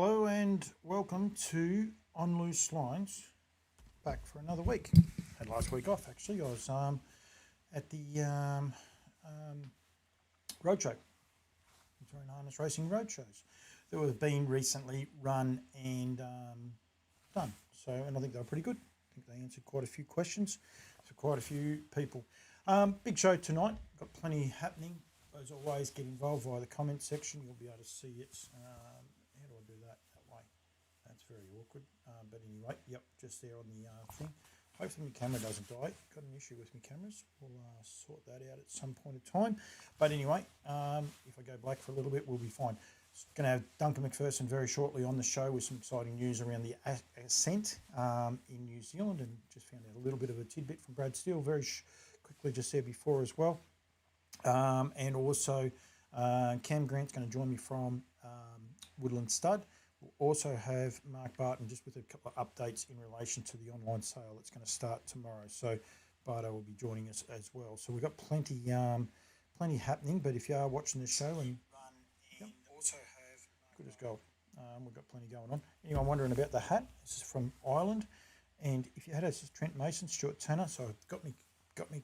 Hello and welcome to On Loose Lines, back for another week. Had last week off actually. I was at the roadshow, Nutrien Harness Racing roadshows that have been recently run and done. So, and I think they were pretty good. I think they answered quite a few questions for quite a few people. Big show tonight. Got plenty happening. As always, get involved via the comment section. You'll be able to see it. How do I do that way? That's very awkward. But anyway, yep, just there on the thing. Hopefully my camera doesn't die. Got an issue with my cameras. We'll sort that out at some point in time. But anyway, if I go black for a little bit, we'll be fine. Going to have Duncan McPherson very shortly on the show with some exciting news around the ascent in New Zealand, and just found out a little bit of a tidbit from Brad Steele very quickly just there before as well. And also Cam Grant's going to join me from Woodlands Stud. We'll also have Mark Barton just with a couple of updates in relation to the online sale that's going to start tomorrow. So Barto will be joining us as well. So we've got plenty happening. But if you are watching the show and yep, also have good as gold, we've got plenty going on. Anyone wondering about the hat? This is from Ireland, and if you had a Trent Mason, Stuart Tanner. So I've got me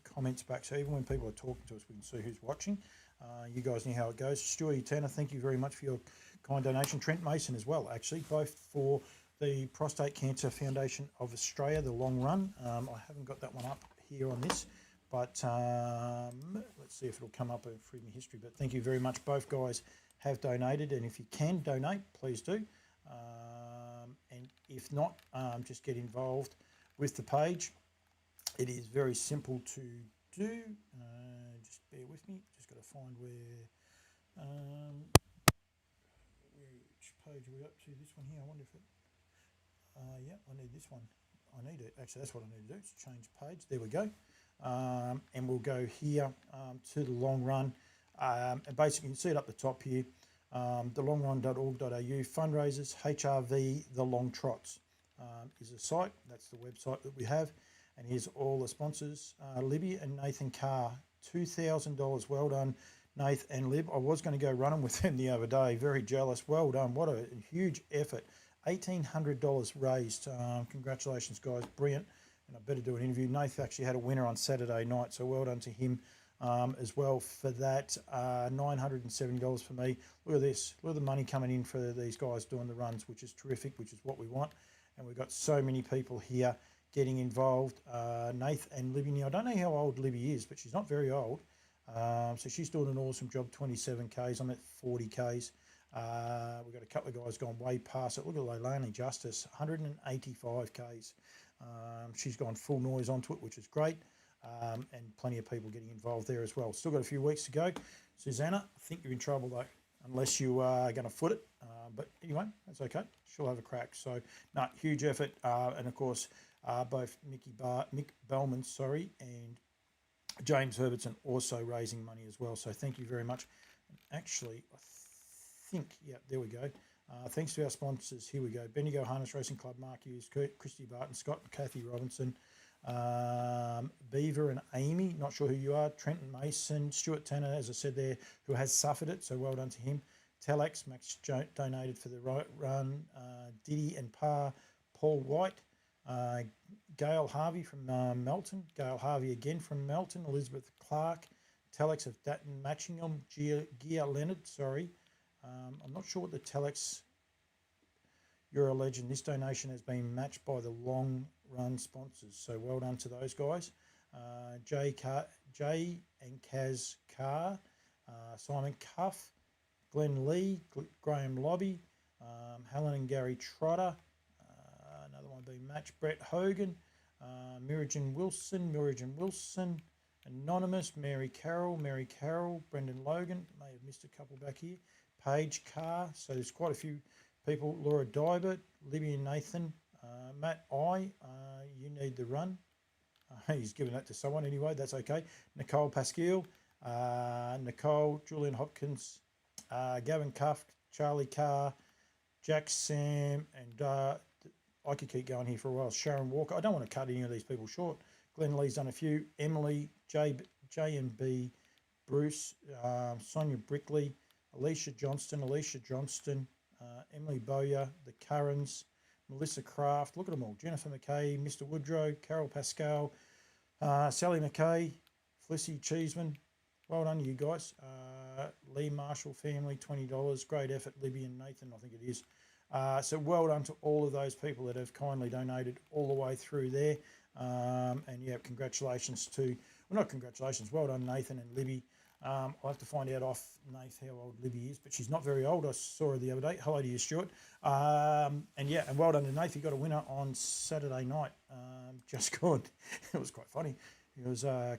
comments back. So even when people are talking to us, we can see who's watching. You guys know how it goes. Stuart Tanner, thank you very much for your kind donation. Trent Mason as well, actually, both for the Prostate Cancer Foundation of Australia, the long run. I haven't got that one up here on this, but let's see if it'll come up through my history. But thank you very much. Both guys have donated, and if you can donate, please do. And if not, just get involved with the page. It is very simple to do. Just bear with me. Just got to find where. Which page are we up to? This one here. I wonder if it. Yeah, I need this one. I need it. Actually, that's what I need to do. Is change page. There we go. And we'll go here to the long run. And basically, you can see it up the top here. thelongrun.org.au fundraisers HRV the Long Trots is a site. That's the website that we have. And here's all the sponsors. Libby and Nathan Carr, $2,000. Well done, Nath and Lib. I was going to go running with them the other day. Very jealous. Well done. What a huge effort. $1,800 raised. Congratulations, guys. Brilliant. And I better do an interview. Nath actually had a winner on Saturday night, so well done to him as well for that. $970 for me. Look at this. Look at the money coming in for these guys doing the runs, which is terrific, which is what we want. And we've got so many people here getting involved. Nath and Libby. Now, I don't know how old Libby is, but she's not very old. So she's doing an awesome job, 27 Ks. I'm at 40 Ks. We've got a couple of guys gone way past it. Look at Leilani Justice, 185 Ks. She's gone full noise onto it, which is great. And plenty of people getting involved there as well. Still got a few weeks to go. Susanna, I think you're in trouble though, unless you are going to foot it. But anyway, that's okay. She'll have a crack. So, no, huge effort. And of course, both Mick Bellman, and James Herbertson also raising money as well. So thank you very much. And actually, I think, yeah, there we go. Thanks to our sponsors. Here we go. Bendigo Harness Racing Club, Mark Hughes, Christy Barton, Scott and Kathy Robinson, Beaver and Amy, not sure who you are, Trenton Mason, Stuart Tanner, as I said there, who has suffered it, so well done to him. Telex, Max donated for the run, Diddy and Pa, Paul White, Gail Harvey from Melton, Gail Harvey again from Melton, Elizabeth Clark, Telex of Datton Matchingham, Gia Leonard, sorry. I'm not sure what the Telex, you're a legend. This donation has been matched by the long run sponsors, so well done to those guys. Jay and Kaz Carr, Simon Cuff, Glenn Lee, Graham Lobby, Helen and Gary Trotter, another one being matched, Brett Hogan, Mirijan Wilson, Anonymous, Mary Carroll, Brendan Logan, may have missed a couple back here, Paige Carr, so there's quite a few people, Laura Dybert, Libby and Nathan, Matt you need the run. He's given that to someone anyway, that's okay. Nicole Pasquill, Nicole, Julian Hopkins, Gavin Cuff, Charlie Carr, Jack Sam, and I could keep going here for a while. Sharon Walker. I don't want to cut any of these people short. Glenn Lee's done a few. Emily, J and B, Bruce, Sonia Brickley, Alicia Johnston, Emily Bowyer, the Currans, Melissa Craft, look at them all, Jennifer McKay, Mr. Woodrow, Carol Pascal, Sally McKay, Felicity Cheeseman, well done you guys. Lee Marshall family, $20, great effort, Libby and Nathan, I think it is. So well done to all of those people that have kindly donated all the way through there. And yeah, congratulations to, well, not congratulations, well done Nathan and Libby. I'll have to find out off Nathan how old Libby is, but she's not very old. I saw her the other day. Hello to you, Stuart. And yeah, and well done to Nathan. He got a winner on Saturday night, just gone. It was quite funny. He was, well,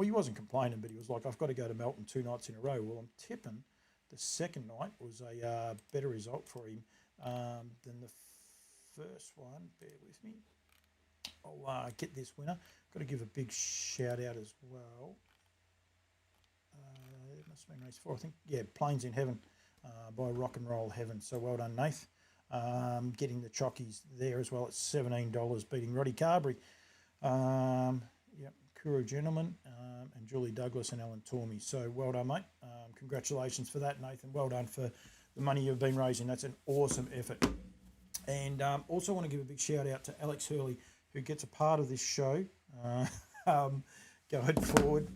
he wasn't complaining, but he was like, I've got to go to Melton 2 nights in a row. Well, I'm tipping the second night was a better result for him than the first one. Bear with me. I'll get this winner. Got to give a big shout out as well. It must have been race 4, I think. Yeah, Plains in Heaven by Rock and Roll Heaven. So well done, Nath. Getting the chockies there as well at $17, beating Roddy Carberry. Yep, Kuro Gentleman and Julie Douglas and Alan Tormey. So well done, mate. Congratulations for that, Nathan. Well done for the money you've been raising. That's an awesome effort. And also want to give a big shout out to Alex Hurley, who gets a part of this show going forward.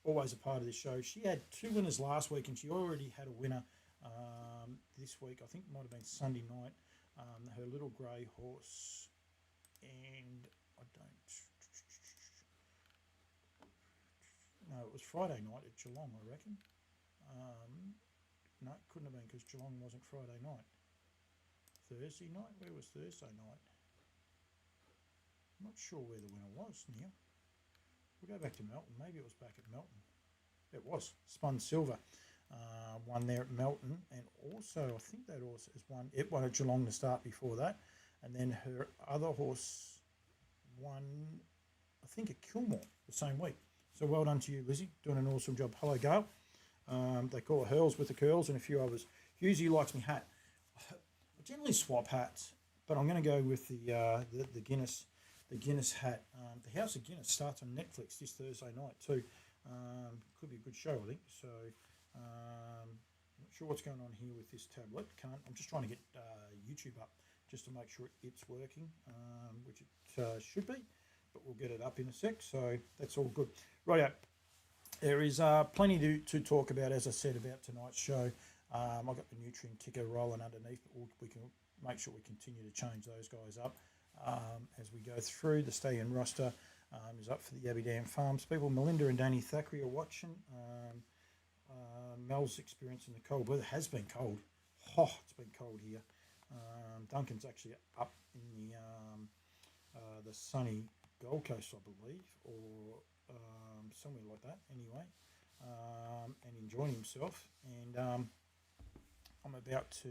Always a part of this show. She had 2 winners last week, and she already had a winner this week. I think it might have been Sunday night. Her little grey horse, and no, it was Friday night at Geelong, I reckon. No, it couldn't have been because Geelong wasn't Friday night. Thursday night? Where was Thursday night? I'm not sure where the winner was, Neil. We'll go back to Melton. Maybe it was back at Melton. It was. Spun Silver. Won there at Melton. And also, I think that horse has won. It won at Geelong to start before that. And then her other horse won, I think, at Kilmore the same week. So well done to you, Lizzie. Doing an awesome job. Hello, Gail. They call her Hurls with the Curls and a few others. Husey likes me hat. I generally swap hats, but I'm going to go with the Guinness hat. The House of Guinness starts on Netflix this Thursday night too. Could be a good show, I think. So I'm not sure what's going on here with this tablet. I'm just trying to get YouTube up just to make sure it's working, which it should be, but we'll get it up in a sec. So that's all good. Right. There is plenty to talk about, as I said, about tonight's show. I've got the Nutrien ticker rolling underneath, but we can make sure we continue to change those guys up as we go through. The stay-in roster is up for the Yabby Dam Farms people. Melinda and Danny Thackeray are watching. Mel's experiencing the cold weather. Has been cold. Oh, it's been cold here. Duncan's actually up in the sunny Gold Coast, I believe, or somewhere like that anyway, and enjoying himself. And I'm about to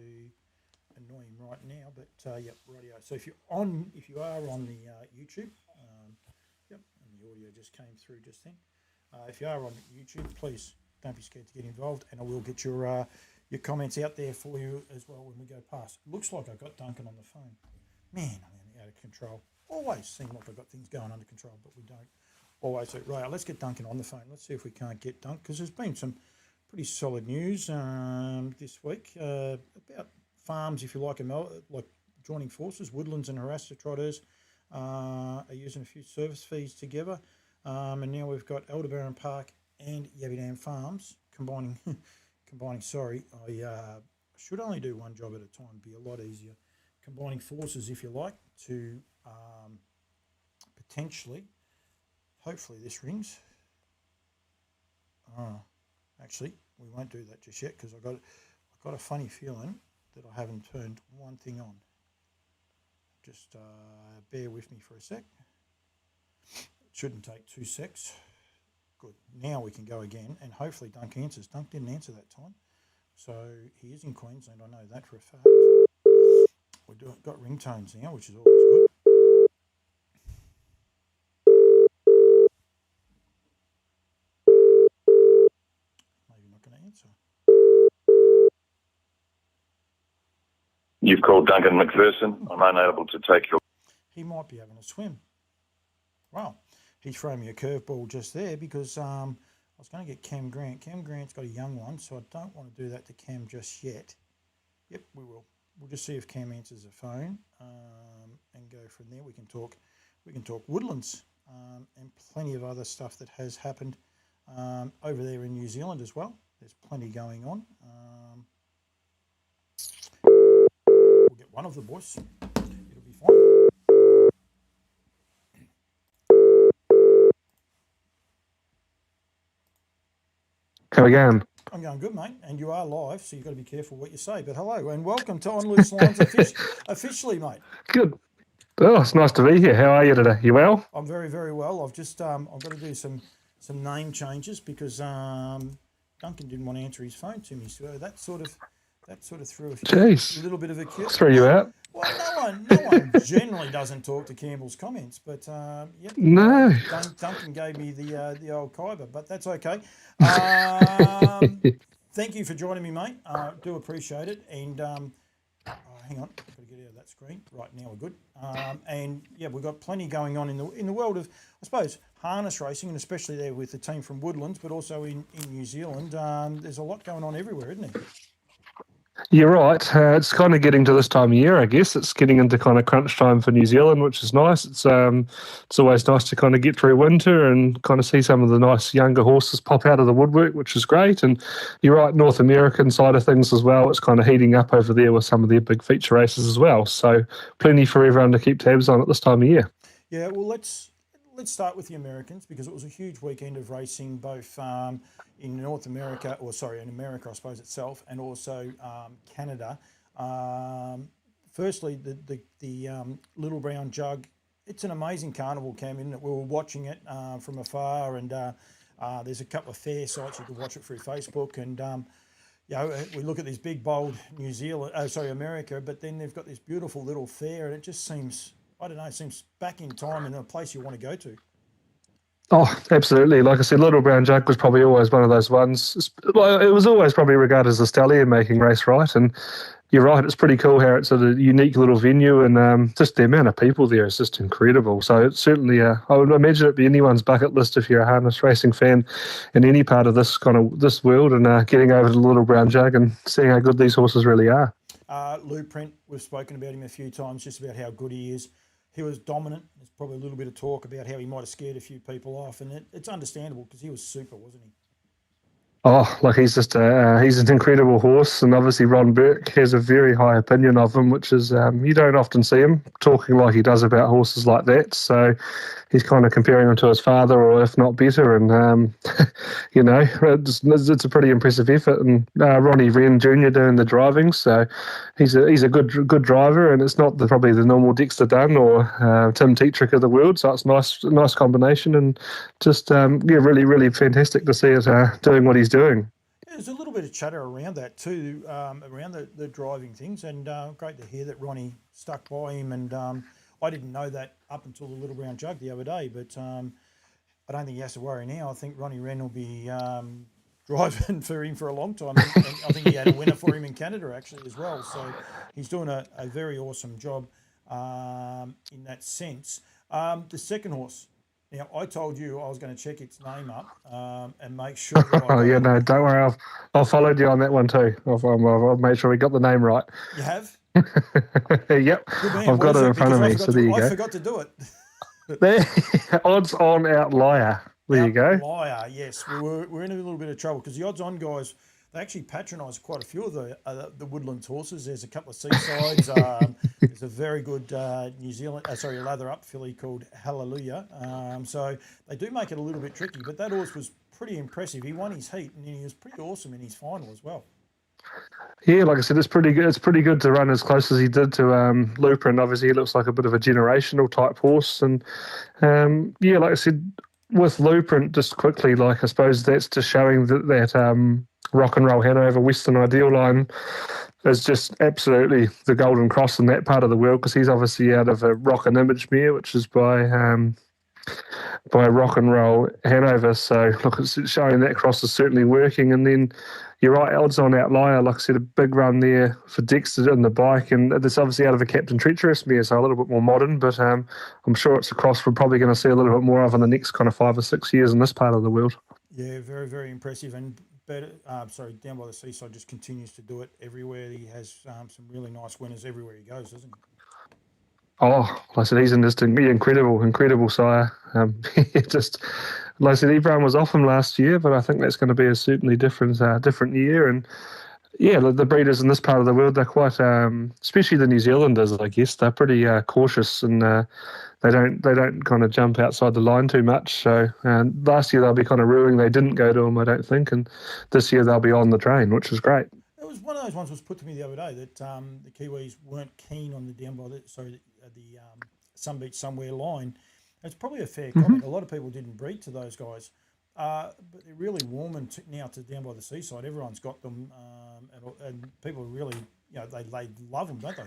annoy him right now, but yep, radio. So if you are on the YouTube, yep, and the audio just came through just then. If you are on YouTube, please don't be scared to get involved, and I will get your comments out there for you as well when we go past. Looks like I got Duncan on the phone. Man, I'm out of control. Always seem like I've got things going under control, but we don't always do. Right, let's get Duncan on the phone. Let's see if we can't get Duncan, because there's been some pretty solid news this week about farms, if you like joining forces. Woodlands and Harassa Trotters are using a few service fees together, and now we've got Aldebaran Park and Yabby Dam Farms combining. Sorry, I should only do one job at a time. Be a lot easier. Combining forces, if you like, to potentially, hopefully this rings. Actually, we won't do that just yet, because I've got a funny feeling that I haven't turned one thing on. Just bear with me for a sec. It shouldn't take 2 secs. Good. Now we can go again, and hopefully Dunk answers. Dunk didn't answer that time, so he is in Queensland. I know that for a fact. We've got ringtones now, which is always good. Maybe not going to answer. You've called Duncan McPherson. I'm unable to take your... He might be having a swim. Wow. He's thrown me a curveball just there, because I was going to get Cam Grant. Cam Grant's got a young one, so I don't want to do that to Cam just yet. Yep, we will. We'll just see if Cam answers the phone and go from there. We can talk Woodlands and plenty of other stuff that has happened over there in New Zealand as well. There's plenty going on. We'll get one of the boys. It'll be fine. How we going? I'm going good, mate, and you are live, so you've got to be careful what you say. But hello, and welcome to On Loose Lines officially, mate. Good. Oh, it's nice to be here. How are you today? You well? I'm very, very well. I've just I've got to do some name changes because Duncan didn't want to answer his phone to me, so that sort of threw a little bit of a cue. Threw you out. Well, no one generally doesn't talk to Campbell's comments, but yep. No. Duncan gave me the old Kyber, but that's okay. Thank you for joining me, mate. Do appreciate it. And hang on, I've got to get out of that screen. Right, now we're good. And yeah, we've got plenty going on in the world of, I suppose, harness racing, and especially there with the team from Woodlands, but also in New Zealand. There's a lot going on everywhere, isn't there? You're right. It's kind of getting to this time of year, I guess. It's getting into kind of crunch time for New Zealand, which is nice. It's always nice to kind of get through winter and kind of see some of the nice younger horses pop out of the woodwork, which is great. And you're right, North American side of things as well. It's kind of heating up over there with some of their big feature races as well. So plenty for everyone to keep tabs on at this time of year. Yeah, well, let's start with the Americans because it was a huge weekend of racing, both in North America, in America, I suppose itself, and also Canada. Firstly, the Little Brown Jug. It's an amazing carnival, Cam, isn't it? We were watching it from afar, and there's a couple of fair sites you can watch it through Facebook, and we look at this big, bold America, but then they've got this beautiful little fair, and it just seems, I don't know, it seems back in time and a place you want to go to. Oh, absolutely. Like I said, Little Brown Jug was probably always one of those ones. It was always probably regarded as a stallion-making race, right? And you're right, it's pretty cool how it's a unique little venue, and just the amount of people there is just incredible. So it's certainly, I would imagine it'd be anyone's bucket list if you're a harness racing fan in any part of this world, and getting over to the Little Brown Jug and seeing how good these horses really are. Lou Print, we've spoken about him a few times, just about how good he is. He was dominant. There's probably a little bit of talk about how he might have scared a few people off, and it's understandable because he was super, wasn't he? Oh, like he's just he's an incredible horse, and obviously Ron Burke has a very high opinion of him, which is you don't often see him talking like he does about horses like that. So he's kind of comparing him to his father, or if not better, and it's a pretty impressive effort. And Ronnie Wren Jr. doing the driving, so he's a good driver, and it's not probably the normal Dexter Dunn or Tim Tetrick of the world. So it's nice combination, and just really, really fantastic to see it doing what he's doing. There's a little bit of chatter around that too, around the driving things, and great to hear that Ronnie stuck by him. And I didn't know that up until the Little Brown Jug the other day, but I don't think he has to worry now. I think Ronnie Wren will be driving for him for a long time, and I think he had a winner for him in Canada actually as well. So he's doing a very awesome job in that sense. The second horse. Now, I told you I was going to check its name up and make sure. No, don't worry. I've followed you on that one too. I've made sure we got the name right. You have? Yep. I've got it in front of me, so there you go. I forgot to do it. Odds on outlier. There you go. Outlier, yes. We're in a little bit of trouble because the odds on guys, they actually patronise quite a few of the Woodlands horses. There's a couple of Seasides. There's a very good lather up filly called Hallelujah. So they do make it a little bit tricky, but that horse was pretty impressive. He won his heat, and he was pretty awesome in his final as well. Yeah, like I said, it's pretty good. It's pretty good to run as close as he did to Looper, and obviously he looks like a bit of a generational type horse. And like I said, with Looprint, just quickly, like I suppose that's just showing that Rock and Roll Hanover Western Ideal line is just absolutely the golden cross in that part of the world, because he's obviously out of a Rock and Image mare, which is by Rock and Roll Hanover. So look, it's showing that cross is certainly working. And then you're right, odds on outlier, like I said, a big run there for Dexter in the bike, and it's obviously out of a Captain Treacherous mare, so a little bit more modern, but I'm sure it's a cross we're probably going to see a little bit more of in the next kind of 5 or 6 years in this part of the world. Yeah, very, very impressive. And down by the seaside just continues to do it everywhere. He has some really nice winners everywhere he goes, doesn't he? Oh, like I said, he's just an incredible sire. Just like I said, Ebron was off him last year, but I think that's going to be a certainly different year. And yeah, the breeders in this part of the world, they're quite, especially the New Zealanders, I guess, they're pretty cautious, and they don't kind of jump outside the line too much. So last year they'll be kind of ruining. They didn't go to him, I don't think, and this year they'll be on the train, which is great. It was one of those ones was put to me the other day that the Kiwis weren't keen on the down by the Some Beach Somewhere line. It's probably a fair comment. A lot of people didn't breed to those guys, but they're really warming now to down by the seaside. Everyone's got them, and people really, they love them, don't they?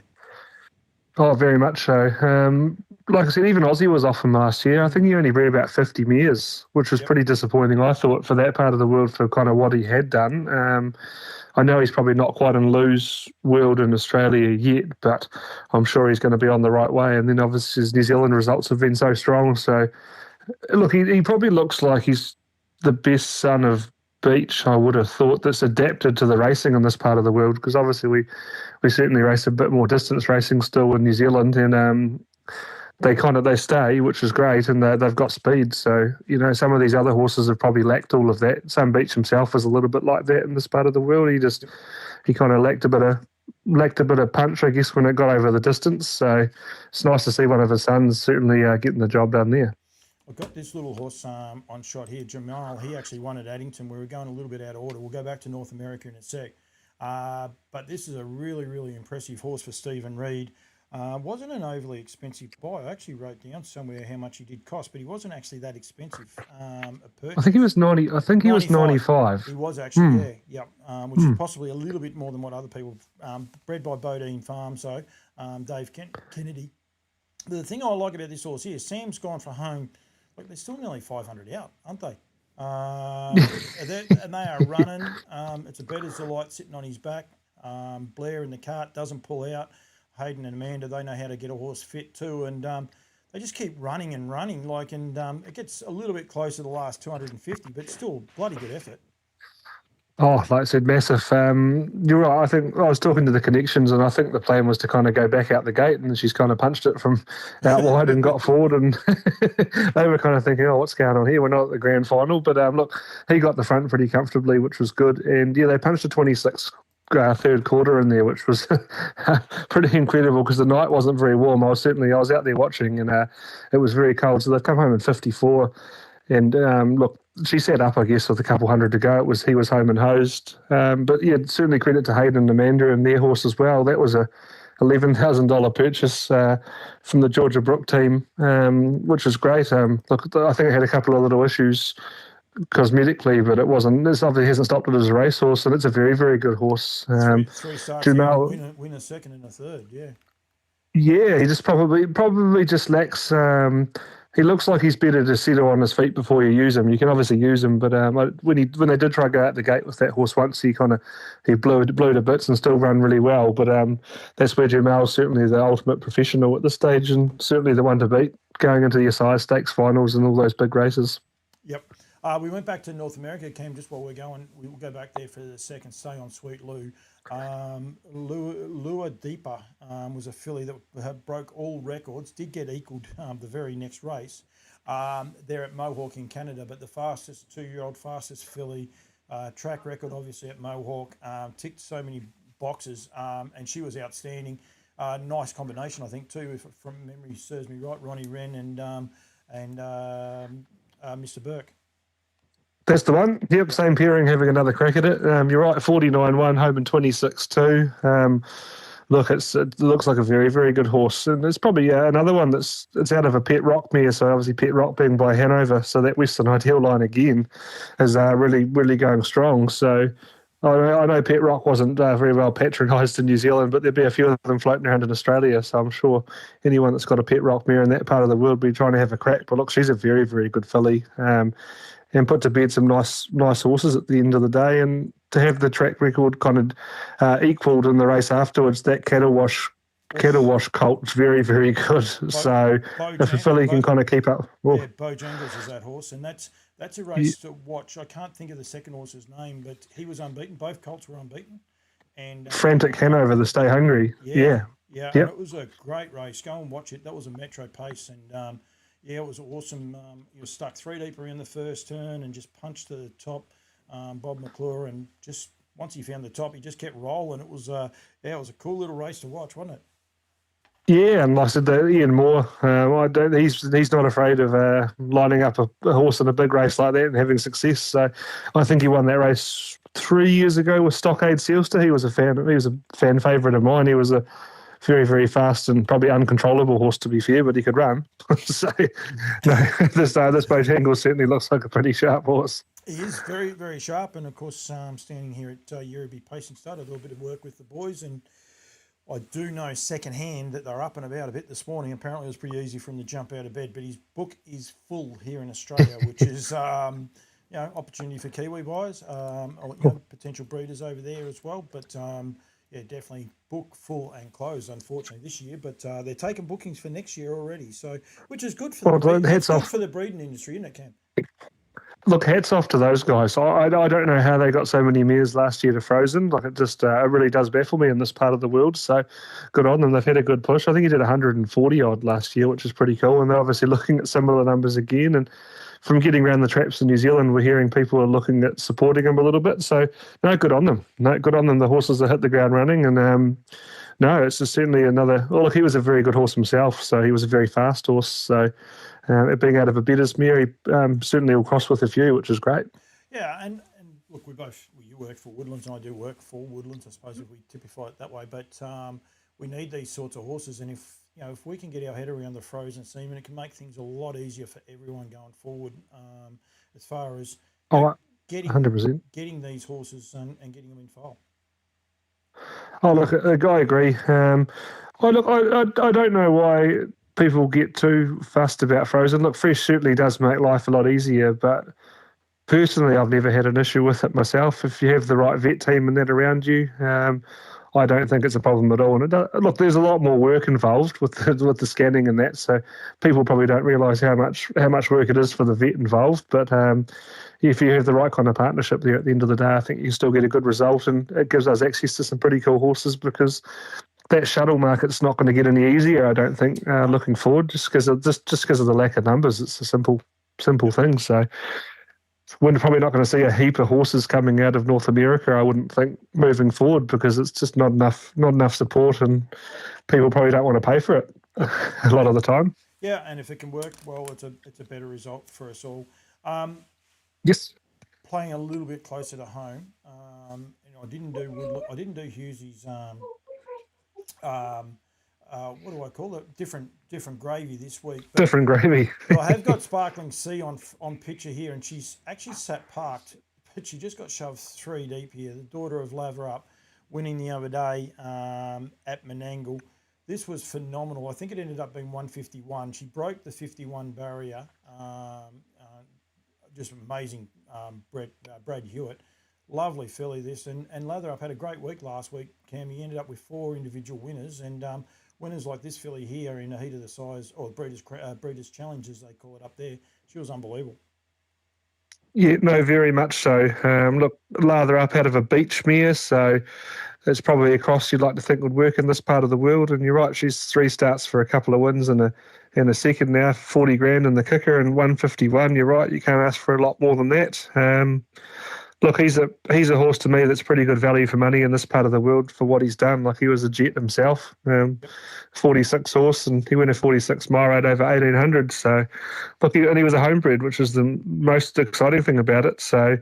Oh, very much so. Like I said, even Aussie was off him last year. I think he only bred about 50 mares, which was pretty disappointing, I thought, for that part of the world for kind of what he had done. I know he's probably not quite in Lou's world in Australia yet, but I'm sure he's going to be on the right way. And then obviously his New Zealand results have been so strong. So, look, he probably looks like he's the best son of Beach, I would have thought, that's adapted to the racing in this part of the world, because obviously we certainly race a bit more distance racing still in New Zealand, and they stay, which is great, and they've got speed. So some of these other horses have probably lacked all of that. Sam Beach himself is a little bit like that in this part of the world. He kind of lacked a bit of punch, I guess, when it got over the distance. So it's nice to see one of his sons certainly getting the job done there. I've got this little horse on shot here, Jamal. He actually won at Addington. We were going a little bit out of order. We'll go back to North America in a sec. But this is a really, really impressive horse for Stephen Reid. Wasn't an overly expensive buy. I actually wrote down somewhere how much he did cost, but he wasn't actually that expensive a purchase. I think he was 90. I think he was 95. He was actually, which is possibly a little bit more than what other people. Bred by Bodine Farms, though, Dave Kennedy. But the thing I like about this horse here, Sam's gone for home. Look, they're still nearly 500 out, aren't they? And they are running. It's a bet as the light sitting on his back. Blair in the cart doesn't pull out. Hayden and Amanda, they know how to get a horse fit too, and they just keep running and running. It gets a little bit closer to the last 250, but still bloody good effort. Oh, like I said, massive. You're right. I think I was talking to the connections, and I think the plan was to kind of go back out the gate, and she's kind of punched it from out wide and got forward, and they were kind of thinking, "Oh, what's going on here? We're not at the grand final." But look, he got the front pretty comfortably, which was good, and they punched a 26 third quarter in there, which was pretty incredible because the night wasn't very warm. I was out there watching, and it was very cold. So they've come home in 54, and look. She set up, I guess, with a couple hundred to go. He was home and hosed. But yeah, certainly credit to Hayden and Amanda and their horse as well. That was a $11,000 purchase from the Georgia Brook team, which was great. Look, I think it had a couple of little issues cosmetically, but it wasn't. This obviously hasn't stopped it as a racehorse, and it's a very, very good horse. Three starts, Jamal, win a second and a third, yeah. Yeah, he just probably just lacks. He looks like he's better to settle on his feet before you use him. You can obviously use him, but when they did try to go out the gate with that horse once, he blew to bits and still run really well. But that's where Jamal's certainly the ultimate professional at this stage, and certainly the one to beat going into your size stakes finals and all those big races. Yep. We went back to North America, Cam, just while we're going. We'll go back there for the second. Stay on Sweet Lou. Lua Deepa was a filly that broke all records, did get equalled the very next race there at Mohawk in Canada, but the fastest 2-year-old fastest filly, track record obviously at Mohawk, ticked so many boxes, and she was outstanding. Nice combination, I think, too, if from memory serves me right, Ronnie Wren and Mr. Burke. That's the one. Yep, same pairing, having another crack at it. You're right, 49-1, home in 26-2. Look, it looks like a very, very good horse. And it's probably another one it's out of a Pet Rock mare, so obviously Pet Rock being by Hanover, so that Western Ideal line again is really, really going strong. So I know Pet Rock wasn't very well patronised in New Zealand, but there'd be a few of them floating around in Australia, so I'm sure anyone that's got a Pet Rock mare in that part of the world will be trying to have a crack. But look, she's a very, very good filly. And put to bed some nice horses at the end of the day, and to have the track record kind of equalled in the race afterwards, that cattle wash Kettle Wash colt's very, very good. So if a filly can kind of keep up. Yeah, Bojangles is that horse, and that's a race to watch. I can't think of the second horse's name, but he was unbeaten. Both colts were unbeaten. And Frantic Hanover, the Stay Hungry. Yeah. And it was a great race. Go and watch it. That was a metro pace, and it was awesome. You were stuck 3 deep around the first turn and just punched to the top. Bob McClure, and just once he found the top, he just kept rolling. It was it was a cool little race to watch, wasn't it? Yeah, and like I said, Ian Moore, he's not afraid of lining up a horse in a big race like that and having success. So I think he won that race 3 years ago with Stockade Sealster. He was a fan favourite of mine. He was a very, very fast and probably uncontrollable horse, to be fair, but he could run. So no, this Bojangles certainly looks like a pretty sharp horse. He is very, very sharp, and of course, standing here at Euroby Pacing Stud, I do a bit of work with the boys, and I do know secondhand that they're up and about a bit this morning. Apparently, it was pretty easy for him to jump out of bed, but his book is full here in Australia, which is opportunity for Kiwi buyers, or potential breeders over there as well. But definitely book full and closed, unfortunately, this year. But they're taking bookings for next year already, so which is good for the breeding industry, isn't it, Cam? Look, hats off to those guys. I don't know how they got so many mares last year to Frozen. Like it just it really does baffle me in this part of the world. So good on them. They've had a good push. I think he did 140 odd last year, which is pretty cool. And they're obviously looking at similar numbers again. And from getting around the traps in New Zealand, we're hearing people are looking at supporting him a little bit. So no, good on them. No, good on them. The horses have hit the ground running. And no, it's just certainly another. Well, look, he was a very good horse himself. So he was a very fast horse. So. It being out of a bettor's mare, he certainly will cross with a few, which is great. Yeah, and look, you work for Woodlands, and I do work for Woodlands, I suppose, if we typify it that way. But we need these sorts of horses, and if we can get our head around the frozen semen, it can make things a lot easier for everyone going forward. As far as getting these horses and getting them in file. Oh, look, I agree. I don't know why people get too fussed about frozen. Look, fresh certainly does make life a lot easier, but personally, I've never had an issue with it myself. If you have the right vet team and that around you, I don't think it's a problem at all. And look, there's a lot more work involved with the scanning and that, so people probably don't realise how much work it is for the vet involved. But if you have the right kind of partnership there at the end of the day, I think you can still get a good result, and it gives us access to some pretty cool horses because that shuttle market's not going to get any easier, I don't think, looking forward, just because of the lack of numbers. It's a simple thing. So we're probably not going to see a heap of horses coming out of North America, I wouldn't think, moving forward, because it's just not enough support, and people probably don't want to pay for it a lot of the time. Yeah, and if it can work, well, it's a better result for us all. Yes. Playing a little bit closer to home, I didn't do Hughesy's. What do I call it? Different gravy this week. Different gravy. But I have got Sparkling Sea on picture here, and she's actually sat parked, but she just got shoved 3 deep here. The daughter of Lather Up, winning the other day at Menangle. This was phenomenal. I think it ended up being 151. She broke the 51 barrier. Just amazing, Brad Hewitt. Lovely filly this, and Lather Up had a great week last week, Cam. He ended up with 4 individual winners, and winners like this filly here in the heat of the size, or Breeders' Challenge as they call it up there. She was unbelievable. Yeah, no, very much so. Look, Lather Up out of a beach mare, so it's probably a cross you'd like to think would work in this part of the world. And you're right, she's 3 starts for a couple of wins and a second now, 40 grand in the kicker and 151. You're right, you can't ask for a lot more than that. Look, he's a horse to me that's pretty good value for money in this part of the world for what he's done. Like, he was a jet himself, 46 horse, and he went a 46 mile rate over 1800. So, look, and he was a homebred, which is the most exciting thing about it. So,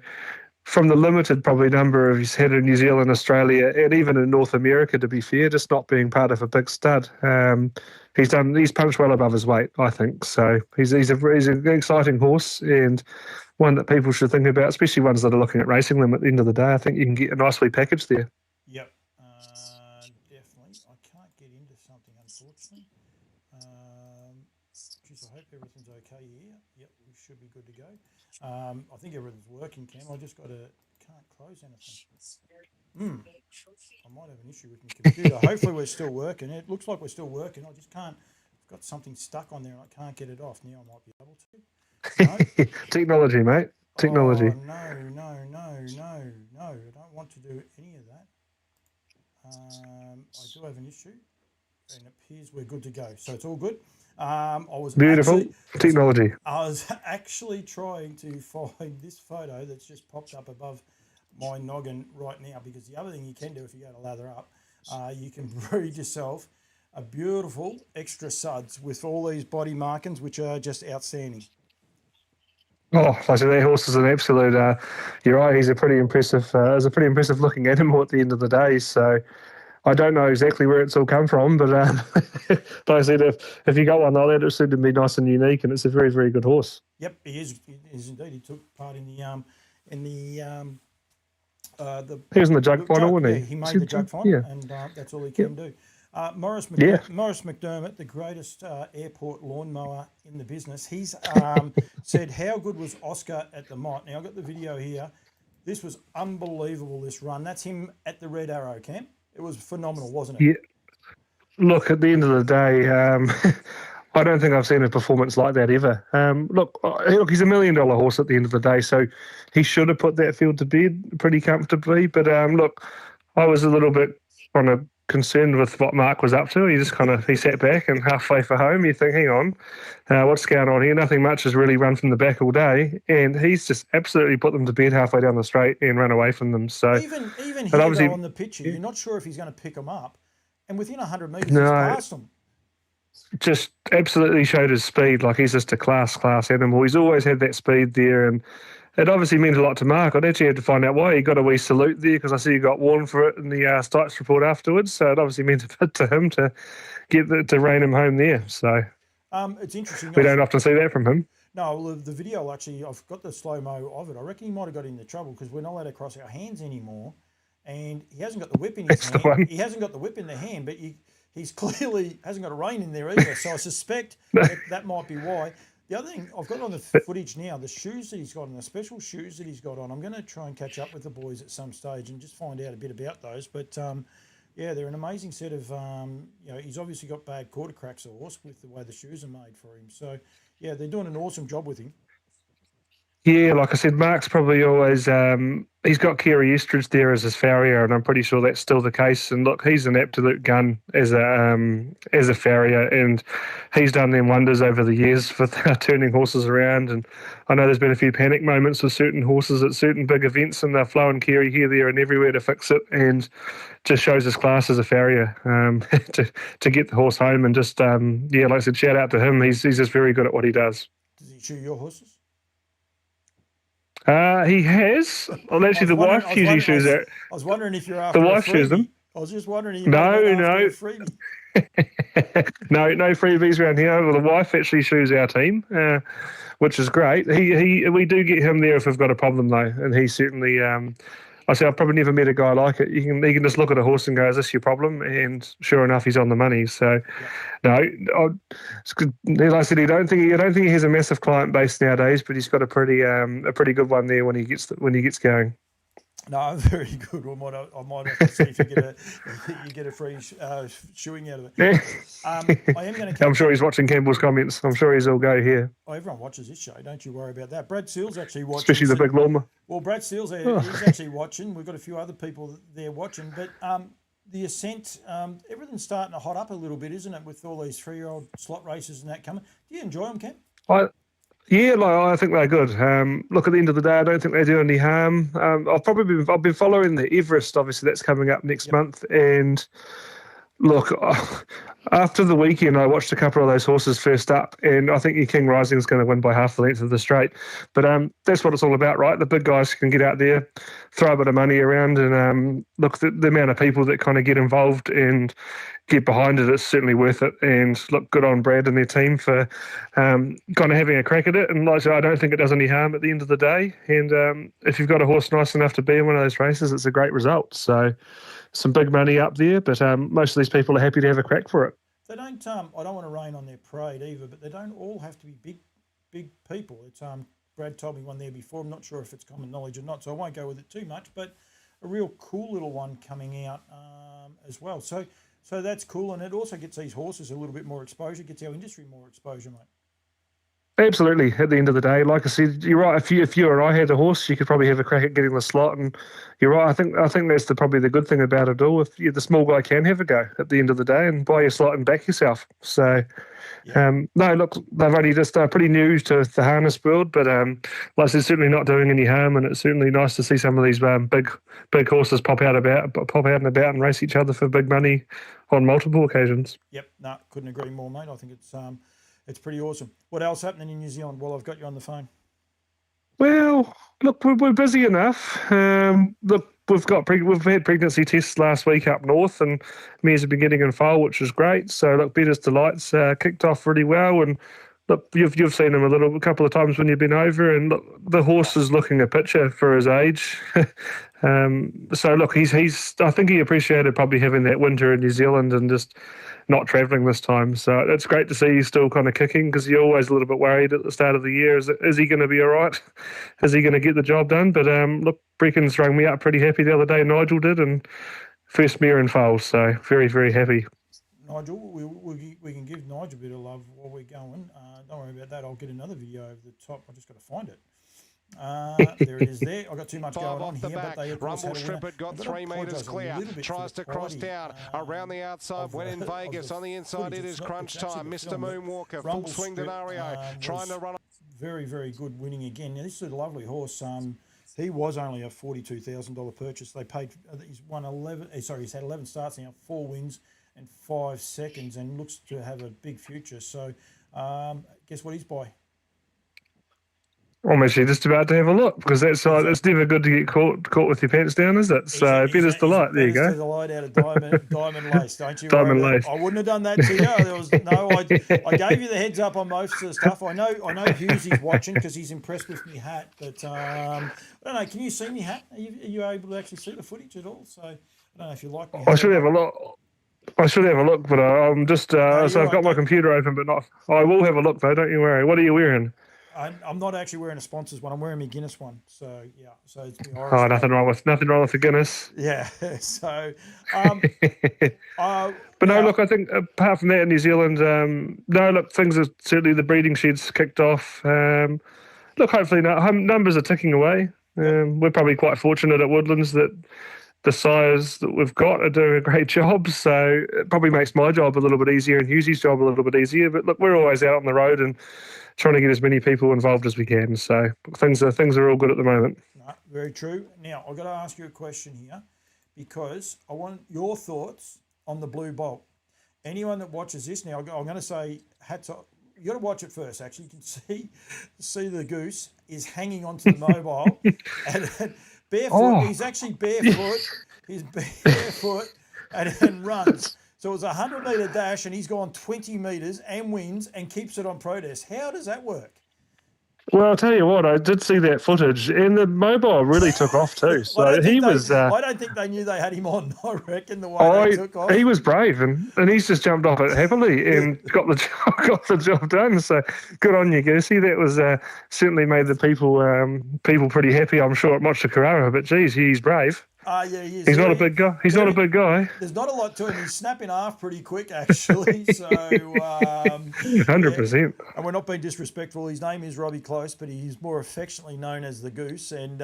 from the limited probably number of he's had in New Zealand, Australia, and even in North America, to be fair, just not being part of a big stud, he's punched well above his weight, I think. So he's an exciting horse, and one that people should think about, especially ones that are looking at racing them at the end of the day. I think you can get a nicely packaged there. Yep, definitely. I can't get into something, unfortunately. Geez, I hope everything everything's okay here. Yep, we should be good to go. I think everything's working, Cam. I just can't close anything. I might have an issue with my computer. Hopefully we're still working. It looks like we're still working. I just can't. I've got something stuck on there and I can't get it off. Now I might be able to. No. Technology, mate. Technology. Oh, no. I don't want to do any of that. I do have an issue, and it appears we're good to go. So it's all good. Beautiful technology. I was actually trying to find this photo that's just popped up above my noggin right now, because the other thing you can do if you go to lather up, you can breed yourself a beautiful extra suds with all these body markings, which are just outstanding. Oh, like I said, that horse is an absolute. You're right. He's a pretty impressive. Looking animal at the end of the day. So, I don't know exactly where it's all come from, but like I said, if you got one like that, it seemed to be nice and unique, and it's a very, very good horse. Yep, he is. He is indeed. He took part in the. He was in the jug final, wasn't he? Yeah, he made the jug final, and that's all he can do. Morris McDermott, the greatest airport lawnmower in the business, he's said, how good was Oscar at the Mott? Now, I've got the video here. This was unbelievable, this run. That's him at the Red Arrow camp. It was phenomenal, wasn't it? Yeah. Look, at the end of the day, I don't think I've seen a performance like that ever. Look, he's $1 million horse at the end of the day, so he should have put that field to bed pretty comfortably. But look, I was a little bit kind of concerned with what Mark was up to. He sat back and halfway for home, you think, hang on, what's going on here? Nothing much has really run from the back all day, and he's just absolutely put them to bed halfway down the straight and run away from them. So even here though, on the picture, you're not sure if he's going to pick them up, and within 100 metres, he's past them. Just absolutely showed his speed. Like, he's just a class animal. He's always had that speed there, and it obviously meant a lot to Mark. I'd actually had to find out why. He got a wee salute there because I see he got warned for it in the Stipes report afterwards. So it obviously meant a bit to him to to rein him home there. So it's interesting. We don't often see that from him. No, well, the video actually, I've got the slow-mo of it. I reckon he might have got into trouble because we're not allowed to cross our hands anymore, and he hasn't got the whip in his hand. He hasn't got the whip in the hand, but he's clearly hasn't got a rein in there either. So I suspect that might be why. The other thing I've got on the footage now, the shoes that he's got on, the special shoes that he's got on, I'm going to try and catch up with the boys at some stage and just find out a bit about those. But, yeah, they're an amazing set of, he's obviously got bad quarter cracks, a horse, with the way the shoes are made for him. So, yeah, they're doing an awesome job with him. Yeah, like I said, Mark's probably always he's got Kerry Estridge there as his farrier, and I'm pretty sure that's still the case. And look, he's an absolute gun as a farrier, and he's done them wonders over the years with turning horses around. And I know there's been a few panic moments with certain horses at certain big events, and they're flowing Kerry here, there, and everywhere to fix it, and just shows his class as a farrier to get the horse home. And just like I said, shout out to him. He's just very good at what he does. Does he shoe your horses? He has. Well, actually, the wife usually shoes out. I was wondering if you're after the wife shoes them. I was just wondering. No. No freebies around here. Well, the wife actually shoes our team, which is great. We do get him there if we've got a problem though, and he certainly. I've probably never met a guy like it. He can just look at a horse and go, "Is this your problem?" And sure enough, he's on the money. So, it's good. Like I said, I don't think he has a massive client base nowadays, but he's got a pretty good one there when he gets going. No, very good. I might have to see if you get a free shoeing out of it. Yeah. I am going to. I'm sure he's watching Campbell's comments. I'm sure he's all go here. Oh, everyone watches this show. Don't you worry about that. Brad Seale's actually watching. Especially the big llama. Well, Brad Seale's he's actually watching. We've got a few other people there watching. But the Ascent, everything's starting to hot up a little bit, isn't it, with all these 3-year-old slot races and that coming? Do you enjoy them, Cam? Yeah, I think they're good. Look, at the end of the day, I don't think they do any harm. I've been following the Everest. Obviously, that's coming up next month. And look, after the weekend, I watched a couple of those horses first up, and I think your King Rising is going to win by half the length of the straight. But that's what it's all about, right? The big guys can get out there, throw a bit of money around, and look, the amount of people that kind of get involved and get behind it, it's certainly worth it. And look, good on Brad and their team for kind of having a crack at it. And like I said, I don't think it does any harm at the end of the day. And if you've got a horse nice enough to be in one of those races, it's a great result. So some big money up there, but most of these people are happy to have a crack for it. They don't. I don't want to rain on their parade either, but they don't all have to be big big people. It's Brad told me one there before. I'm not sure if it's common knowledge or not, so I won't go with it too much. But a real cool little one coming out as well. So that's cool, and it also gets these horses a little bit more exposure. Gets our industry more exposure, mate. Absolutely. At the end of the day, like I said, you're right. If you or I had a horse, you could probably have a crack at getting the slot. And you're right. I think that's probably the good thing about it all. If the small guy can have a go at the end of the day and buy your slot and back yourself. So, no, look, they've only just pretty new to the harness world, but like I said, certainly not doing any harm. And it's certainly nice to see some of these big horses pop out and about and race each other for big money on multiple occasions. Yep. No, couldn't agree more, mate. I think it's pretty awesome. What else happening in New Zealand while I've got you on the phone? Well, look, we're busy enough. Look, we've had pregnancy tests last week up north, and mares have been getting in foal, which is great. So look, Betters Delights kicked off really well, and look, you've seen him a couple of times when you've been over, and look, the horse is looking a picture for his age. So look, he's I think he appreciated probably having that winter in New Zealand and just not travelling this time. So it's great to see he's still kind of kicking, because you're always a little bit worried at the start of the year. Is he going to be all right? Is he going to get the job done? But look, Brecken's rung me up pretty happy the other day. Nigel did, and first mare in foal. So very, very happy. Nigel, we can give Nigel a bit of love while we're going. Don't worry about that. I'll get another video over the top. I just got to find it. There it is there. I've got too much going on here, but they of course Rumble Shrimpet got 3 metres clear. Tries to cross down around the outside. When in Vegas on the inside, it is crunch time. Mr. Moonwalker, full swing denario, trying to run. Very, very good winning again. Now, this is a lovely horse. He was only a $42,000 purchase. They paid. He's won 11. Sorry, he's had 11 starts now, 4 wins and 5 seconds, and looks to have a big future. So, guess what he's by? I'm actually just about to have a look, because it's never good to get caught with your pants down, is it? So Betters Delight, there you go. Betters Delight out of Diamond Lace, don't you? Diamond Lace. I wouldn't have done that to you. I gave you the heads up on most of the stuff. I know Hughesy's watching because he's impressed with me hat, but I don't know. Can you see me hat? Are you able to actually see the footage at all? So I don't know if you like me. I should have a look. But I'm just so I've got my computer open, but not. I will have a look though. Don't you worry. What are you wearing? I'm not actually wearing a sponsors one. I'm wearing my Guinness one. So yeah. So it's my Irish. Oh, nothing wrong with the Guinness. Yeah. So. But no, look. I think apart from that in New Zealand, no, look. Things are certainly the breeding sheds kicked off. Look, hopefully numbers are ticking away. We're probably quite fortunate at Woodlands that the sires that we've got are doing a great job. So it probably makes my job a little bit easier and Hughesy's job a little bit easier. But look, we're always out on the road and trying to get as many people involved as we can. So things are all good at the moment. No, very true. Now, I've got to ask you a question here, because I want your thoughts on the Blue Bolt. Anyone that watches this, now I'm going to say hats off. You got to watch it first. Actually, you can see the goose is hanging onto the mobile and barefoot. Oh. He's actually barefoot. He's barefoot and runs. So it was a 100-metre dash, and he's gone 20 metres and wins and keeps it on protest. How does that work? Well, I'll tell you what, I did see that footage, and the mobile really took off too. So I don't think they knew they had him on. I reckon the way they took off. He was brave, and he's just jumped off it happily and got the job done. So good on you, Goosey. That was certainly made the people pretty happy. I'm sure at Mocha Carrara, but geez, he's brave. Yeah, he is. He's not a big guy. He's not a big guy. There's not a lot to him. He's snapping off pretty quick, actually. So 100%. Yeah. And we're not being disrespectful. His name is Robbie Close, but he's more affectionately known as the Goose. And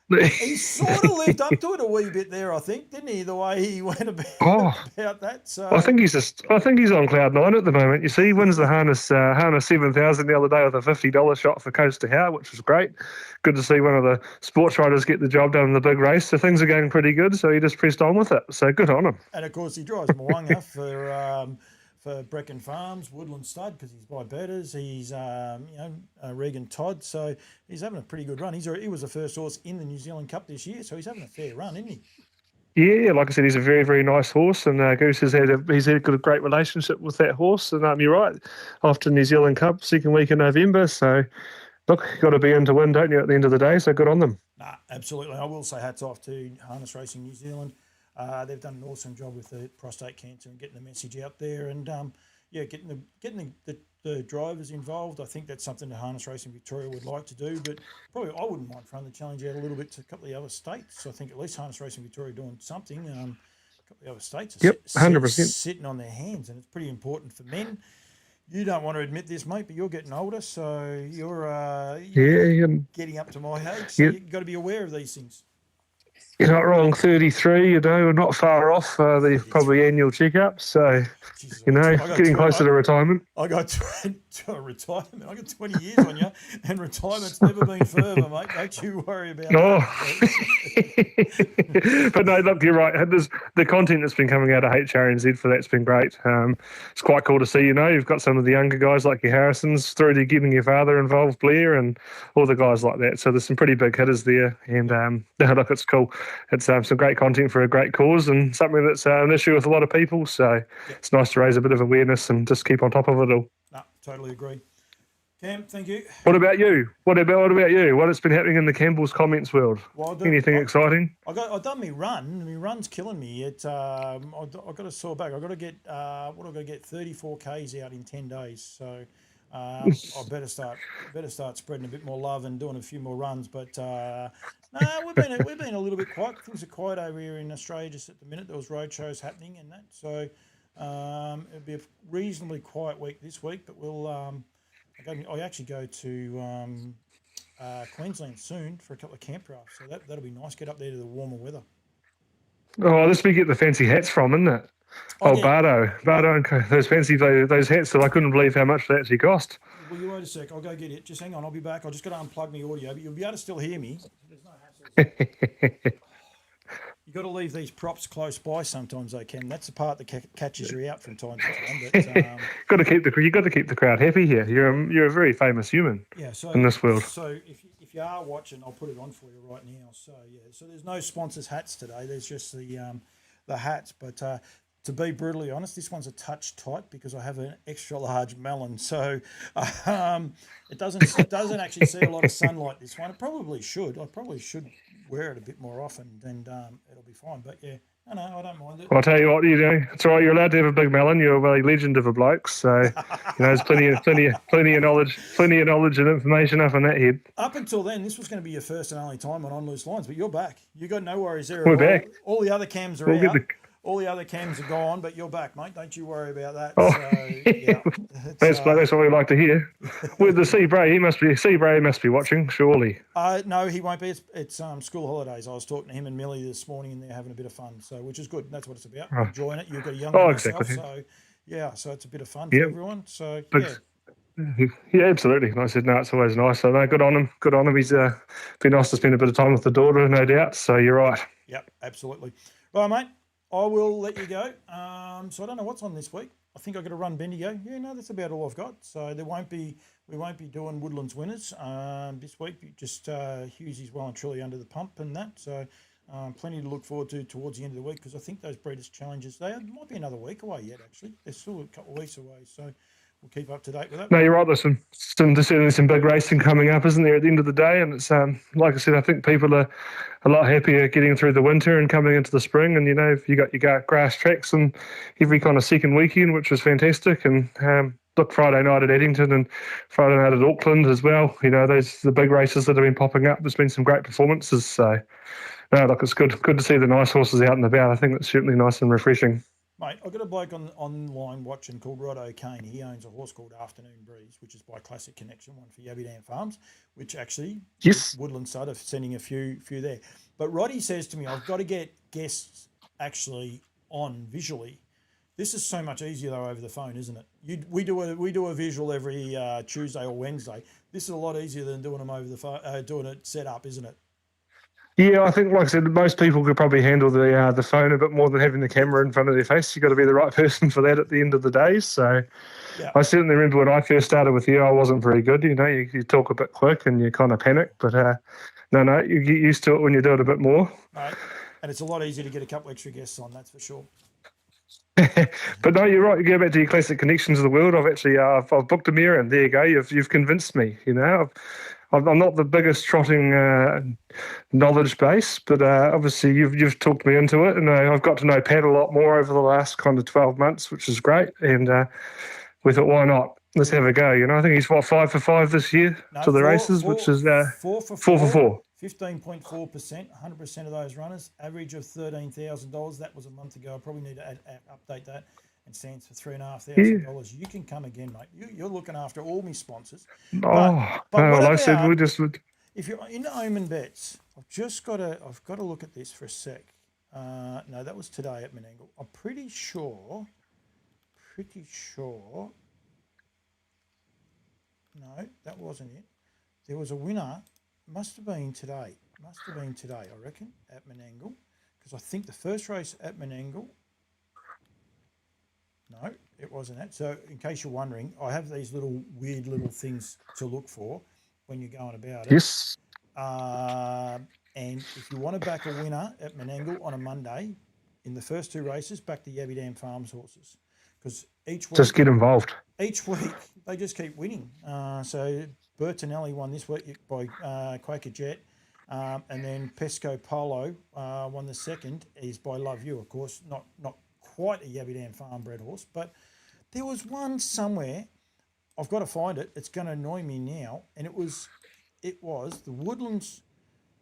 he sort of lived up to it a wee bit there, I think, didn't he? The way he went about that. So I think he's on cloud 9 at the moment. You see, he wins the harness 7,000 the other day with a $50 shot for Coast to Howe, which was great. Good to see one of the sports riders get the job done in the big race. So things are going pretty good. So he just pressed on with it. So good on him. And of course, he drives Moanga for Brecken Farms, Woodlands Stud, because he's by Betters. He's Regan Todd, so he's having a pretty good run. He was the first horse in the New Zealand Cup this year, so he's having a fair run, isn't he? Yeah, like I said, he's a very, very nice horse, and Goose has had a great relationship with that horse. And you're right, after New Zealand Cup, second week in November. So look, you've got to be in to win, don't you, at the end of the day? So good on them. Nah, absolutely. I will say hats off to Harness Racing New Zealand. They've done an awesome job with the prostate cancer and getting the message out there, and getting the the drivers involved. I think that's something that Harness Racing Victoria would like to do, but probably I wouldn't mind throwing the challenge out a little bit to a couple of the other states. So I think at least Harness Racing Victoria doing something. A couple of the other states are 100%. sitting on their hands, and it's pretty important for men. You don't want to admit this, mate, but you're getting older, so you're getting up to my age, so you've got to be aware of these things. You're not wrong, 33, we're not far off the probably annual checkup, so, Jesus, getting closer to retirement. I got to a retirement. I got 20 years on you, and retirement's never been further, mate. Don't you worry about that. But no, look, you're right. The content that's been coming out of HRNZ for that's been great. It's quite cool to see, you've got some of the younger guys like your Harrisons through to getting your father involved, Blair, and all the guys like that. So there's some pretty big hitters there, and look, it's cool. It's some great content for a great cause and something that's an issue with a lot of people. So it's nice to raise a bit of awareness and just keep on top of it all. No, totally agree. Cam, thank you. What about you? What about you? What has been happening in the Campbell's comments world? Well, Anything exciting? I've done my run. My run's killing me. I've got a sore back. I've got to get 34 Ks out in 10 days. So I better start spreading a bit more love and doing a few more runs. But we've been a little bit quiet. Things are quiet over here in Australia just at the minute. There was road shows happening and that. So it'll be a reasonably quiet week this week. But we'll I actually go to Queensland soon for a couple of camp drafts. So that'll be nice. Get up there to the warmer weather. Oh, this we get the fancy hats from, isn't it? Bardo and those fancy those hats that I couldn't believe how much they actually cost. Well, you wait a sec. I'll go get it. Just hang on. I'll be back. I'll just got to unplug my audio, but you'll be able to still hear me. There's no hassle. You've got to leave these props close by sometimes, though, Ken. That's the part that catches you out from time to time. But, you've got to keep the crowd happy here. You're a very famous human in this world. So if you are watching, I'll put it on for you right now. So so there's no sponsors hats today. There's just the hats, but. To be brutally honest, this one's a touch tight because I have an extra large melon, so it doesn't actually see a lot of sunlight. This one, it probably should. I probably should wear it a bit more often, and it'll be fine. But I don't mind it. Well, I'll tell you what, it's all right. You're allowed to have a big melon. You're a legend of a bloke, so there's plenty of knowledge and information up on that head. Up until then, this was going to be your first and only time on Loose Lines, but you're back. You got no worries there. We're back. All the other cams are out. All the other cams are gone, but you're back, mate. Don't you worry about that. Oh. So, that's what we like to hear. With the Seabray, must be watching, surely. No, he won't be. It's school holidays. I was talking to him and Millie this morning, and they're having a bit of fun, so which is good. That's what it's about. Enjoying it. You've got a young one yourself, exactly. so it's a bit of fun for everyone. So Yeah, absolutely. And I said, no, it's always nice. So no, good on him. Good on him. He's been nice to spend a bit of time with the daughter, no doubt. So you're right. Yep, absolutely. Right, mate. I will let you go. So I don't know what's on this week. I think I've got to run Bendigo. Yeah, no, that's about all I've got. So we won't be doing Woodlands winners this week. Just Hughesy's well and truly under the pump and that. So plenty to look forward to towards the end of the week because I think those Breeders' Challenges, they might be another week away yet, actually. They're still a couple of weeks away. So we'll keep up to date with that. No, you're right. There's some big racing coming up, isn't there, at the end of the day? And it's like I said, I think people are a lot happier getting through the winter and coming into the spring. And, you got your grass tracks and every kind of second weekend, which was fantastic. And look, Friday night at Eddington and Friday night at Auckland as well. Those the big races that have been popping up. There's been some great performances. So, no, look, it's good to see the nice horses out and about. I think it's certainly nice and refreshing. Mate, I've got a bloke online watching called Rod O'Kane. He owns a horse called Afternoon Breeze, which is by Classic Connection, one for Yabby Farms, which actually Woodlands Stud are sending a few there. But Roddy says to me, I've got to get guests actually on visually. This is so much easier though over the phone, isn't it? We do a visual every Tuesday or Wednesday. This is a lot easier than doing them over the phone, doing it set up, isn't it? Yeah, I think, like I said, most people could probably handle the phone a bit more than having the camera in front of their face. You've got to be the right person for that at the end of the day. So I certainly remember when I first started with you, I wasn't very good. You talk a bit quick and you kind of panic. But no, you get used to it when you do it a bit more. Right. And it's a lot easier to get a couple extra guests on, that's for sure. But no, you're right. You go back to your Classic Connections of the world. I've actually I've booked a mirror, and there you go. You've convinced me. I'm not the biggest trotting knowledge base, but obviously you've talked me into it, and I've got to know Pat a lot more over the last kind of 12 months, which is great. And we thought, why not? let's have a go. You know, I think he's 5 for 5 this year to the races, which is 4 for 4 for 4. 15.4%, 100% of those runners, average of $13,000. That was a month ago. I probably need to update that, and stands for $3,500. You can come again, mate. You're looking after all my sponsors. Oh, but no, what like I about, said, we just if you're in Omen Bets, I've got to look at this for a sec. No, that was today at Menangle. I'm pretty sure. No, that wasn't it. There was a winner. Must have been today, I reckon, at Menangle. Because I think the first race at Menangle, no, it wasn't that. So in case you're wondering, I have these weird little things to look for when you're going about it. yes. And if you want to back a winner at Menangle on a Monday, in the first 2 races, back the Yabby Dam Farms horses. Because each week... Just get involved. Each week, they just keep winning. So Bertinelli won this week by Quaker Jet. And then Pesco Polo won the second. Is by Love You, of course. Not quite a Yabby Dam farm bred horse. But there was one somewhere. I've got to find it. It's going to annoy me now. And it was the Woodlands...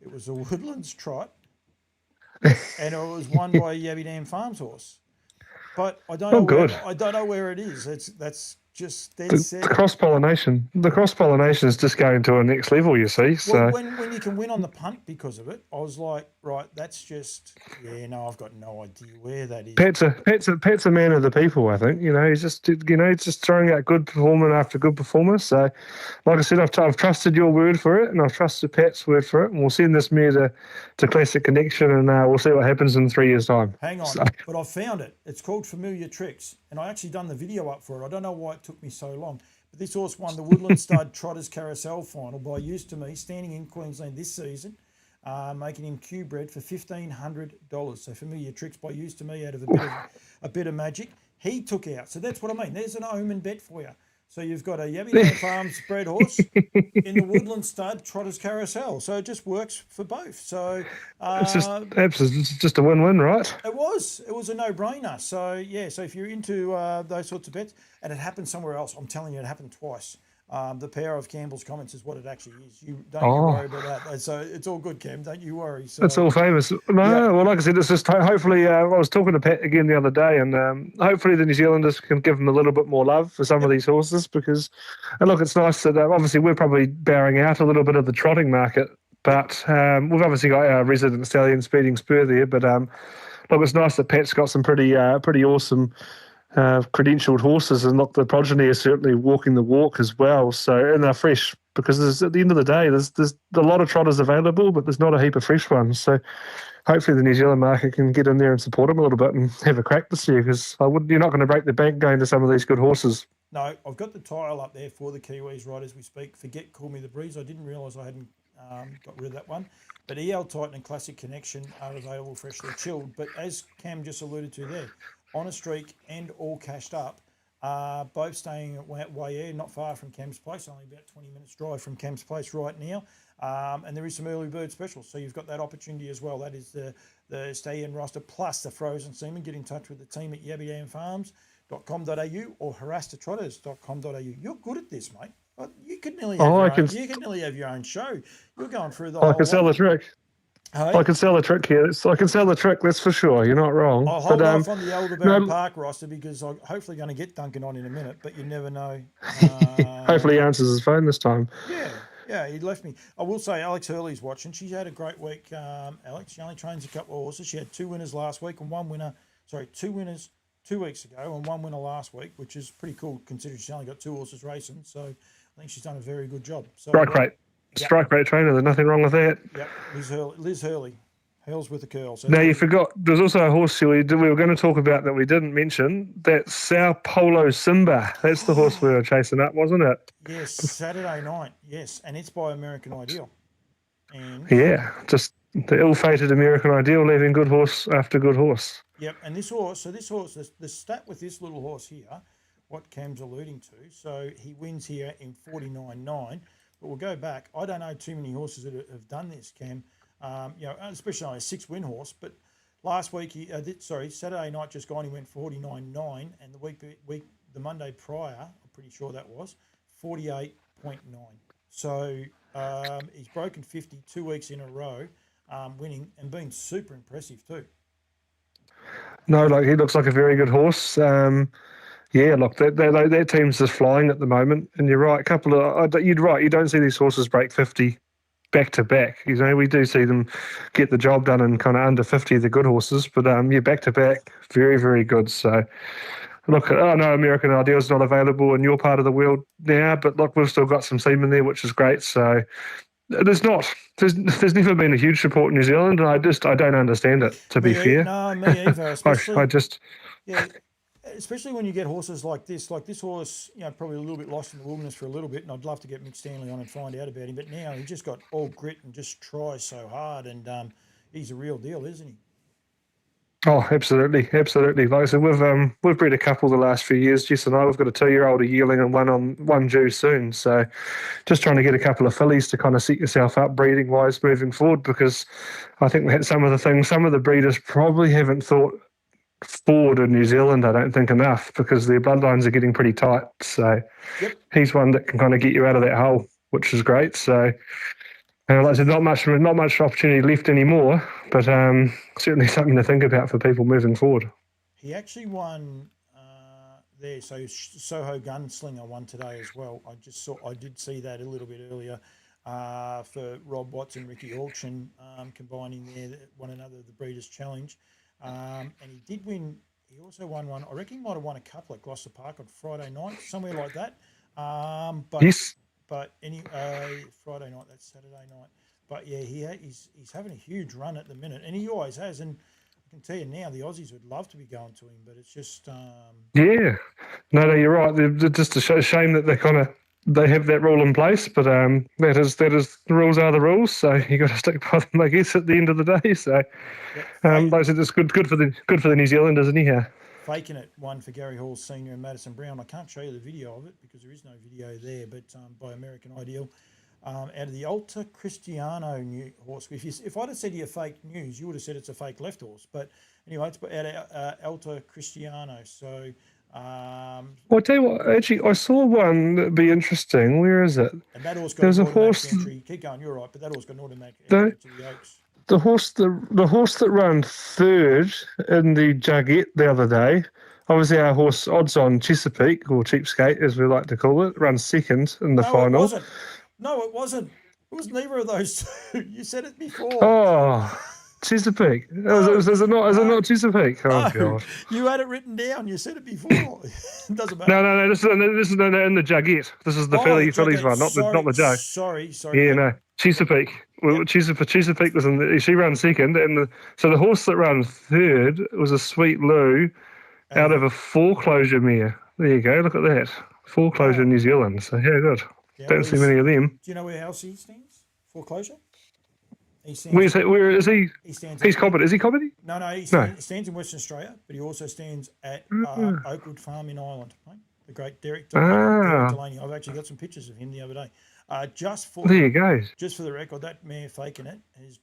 It was a Woodlands Trot, and it was won by a Yabby Dam Farms horse. But I don't know where it is. That's just dead set. The cross pollination. The cross pollination is just going to a next level. You see, so when you can win on the punt because of it, I was like, right, that's just I've got no idea where that is. Pet's a man of the people. I think he's just throwing out good performance after good performance. So, like I said, I've trusted your word for it, and I've trusted Pet's word for it, and we'll send this mare to Classic Connection, and we'll see what happens in 3 years' time. Hang on, but I've found it. It's called Familiar Tricks, and I actually done the video up for it. I don't know why it took me so long, but this horse won the Woodlands Stud Trotters Carousel Final by Used to Me, standing in Queensland this season, making him Q-bred for $1,500. So Familiar Tricks by Used to Me out of a bit of magic. He took out. So that's what I mean. There's an Omen bet for you. So you've got a Yabby Dam Farms bred horse in the Woodland Stud Trotters Carousel. So it just works for both. So it's just a win-win, right? It was a no-brainer. So so if you're into those sorts of bets, and it happened somewhere else, I'm telling you, it happened twice. The power of Campbell's comments is what it actually is. You worry about that. So it's all good, Cam. Don't you worry. So, it's all famous. Well, like I said, it's just hopefully. I was talking to Pat again the other day, and hopefully the New Zealanders can give them a little bit more love for some of these horses because, and look, it's nice that obviously we're probably bowing out a little bit of the trotting market, but we've obviously got our resident stallion Speeding Spur there. But look, it's nice that Pat's got some pretty awesome. Credentialed horses, and look, the progeny is certainly walking the walk as well. So, and they're fresh because at the end of the day, there's a lot of trotters available, but there's not a heap of fresh ones. So, hopefully, the New Zealand market can get in there and support them a little bit and have a crack this year because you're not going to break the bank going to some of these good horses. No, I've got the tile up there for the Kiwis right as we speak. Forget Call Me the Breeze. I didn't realise I hadn't got rid of that one. But EL Titan and Classic Connection are available freshly chilled. But as Cam just alluded to there, On a Streak and All Cashed Up, both staying at Wayer, not far from Cam's Place, only about 20 minutes drive from Cam's Place right now. And there is some early bird specials, so you've got that opportunity as well. That is the stay-in roster plus the frozen semen. Get in touch with the team at yabbydamfarms.com.au or harastatrotters.com.au. You're good at this, mate. You could nearly have your own show. You're going through the whole I can sell the trick. Hey? I can sell the trick here. I can sell the trick, that's for sure. You're not wrong. I'll hold off on the Elderberry Park roster because I'm hopefully going to get Duncan on in a minute, but you never know. Hopefully he answers his phone this time. Yeah, he left me. I will say Alex Hurley's watching. She's had a great week, Alex. She only trains a couple of horses. She had 2 winners last week and 2 winners 2 weeks ago and 1 winner last week, which is pretty cool considering she's only got 2 horses racing. So I think she's done a very good job. So, Strike rate trainer, there's nothing wrong with that. Yep, Liz Hurley. Hurls with the curl. So now, you forgot, there's also a horse we were going to talk about that we didn't mention. That's Sao Paulo Simba. That's the horse we were chasing up, wasn't it? Yes, Saturday night. Yes, and it's by American Ideal. And just the ill-fated American Ideal leaving good horse after good horse. Yep, and this horse, the stat with this little horse here, what Cam's alluding to, so he wins here in 49.9. But we'll go back. I don't know too many horses that have done this, Cam. Especially on a 6-win horse. But last week, Saturday night just gone, he went 49.9, and the Monday prior, pretty sure that was 48.9. So he's broken 50 2 weeks in a row, winning and being super impressive too. No, like he looks like a very good horse. Yeah, look, their team's just flying at the moment, and you're right. You're right. You don't see these horses break 50 back to back. You know, we do see them get the job done in kind of under 50, the good horses, but yeah, back to back, very, very good. So, look, I know American Ideal's not available in your part of the world now, but look, we've still got some semen there, which is great. So, there's never been a huge support in New Zealand, and I don't understand it. To be fair, no, me either. Especially, I just. Yeah, especially when you get horses like this horse, you know, probably a little bit lost in the wilderness for a little bit, and I'd love to get Mick Stanley on and find out about him. But now he just got all grit and just tries so hard, and he's a real deal, isn't he? Oh, absolutely, absolutely. Like I said, we've bred a couple the last few years. Jess and I, we've got a 2-year-old, a yearling, and one due soon. So, just trying to get a couple of fillies to kind of set yourself up breeding wise moving forward, because I think that's some of the breeders probably haven't thought forward in New Zealand, I don't think, enough, because their bloodlines are getting pretty tight. So he's one that can kind of get you out of that hole, which is great. So like I said, not much opportunity left anymore, but certainly something to think about for people moving forward. He actually won there. So Soho Gunslinger won today as well. I did see that a little bit earlier for Rob Watts and Ricky Auction combining there one another, the Breeders' Challenge. And he did win. He also won one. I reckon he might have won a couple at Gloucester Park on Friday night, somewhere like that. But Friday night, that's Saturday night. But yeah, he's having a huge run at the minute, and he always has. And I can tell you now, the Aussies would love to be going to him, but it's just yeah. No, you're right. They're just a shame that they have that rule in place, but that is the rules are the rules. So you got to stick by them, I guess, at the end of the day. So, like I said, it's good for the New Zealanders anyhow. Faking It won for Gary Hall Senior and Madison Brown. I can't show you the video of it because there is no video there, but by American Ideal. Out of the Alta Cristiano new horse. If I'd have said to you fake news, you would have said it's a fake left horse. But anyway, it's out of Alta Cristiano. So, well, I'll tell you what, actually, I saw one that'd be interesting. Where is it? And that horse got There's a horse. Entry. Keep going, you're right, but that horse got an automatic entry to the Oaks. The horse that ran third in the Jugget the other day, obviously our horse Odds On Chesapeake, or Cheapskate as we like to call it, runs second in the final. No, it wasn't. It was neither of those two. You said it before. Oh, Chesapeake. Is it not Chesapeake? Oh, God. You had it written down. You said it before. It doesn't matter. No. This is in the Jugget. This is the Phillies one, not the Jug. Sorry. Yeah, no. Chesapeake. Well, Chesapeake was she ran second, and so the horse that ran third was a Sweet Lou out of a foreclosure mare. There you go. Look at that. Foreclosure in New Zealand. So yeah, good. Yeah, don't see many of them. Do you know where else he stands? Foreclosure? Where is he? He's Cobbett. Is he Cobbett? No, he stands in Western Australia, but he also stands at Oakwood Farm in Ireland. Right? The great Derek Delaney. I've actually got some pictures of him the other day. There you go. Just for the record, that mare Faking It has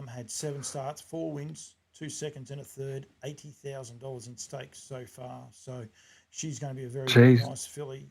had 7 starts, 4 wins, 2 seconds and a third, $80,000 in stakes so far. So she's going to be a very nice filly.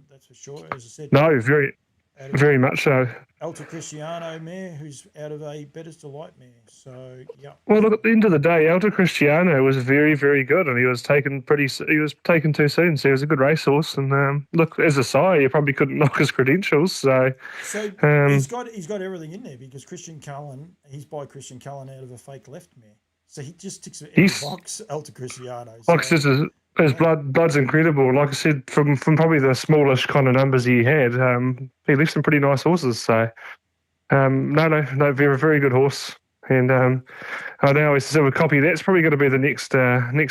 That's for sure. As I said, no, very much so. Alta Cristiano mare, who's out of a Bettor's Delight mare. So yeah. Well, look, at the end of the day, Alta Cristiano was very, very good, and he was taken too soon. So he was a good racehorse. And look, as a sire, you probably couldn't knock his credentials. So he's got everything in there because Christian Cullen, he's by Christian Cullen out of a fake left mare. So he just ticks every box, Alta Cristiano. So. His blood's incredible. Like I said, from probably the smallish kind of numbers he had, he left some pretty nice horses. So, no, very, very good horse. And I know so we copy that's probably going to be the next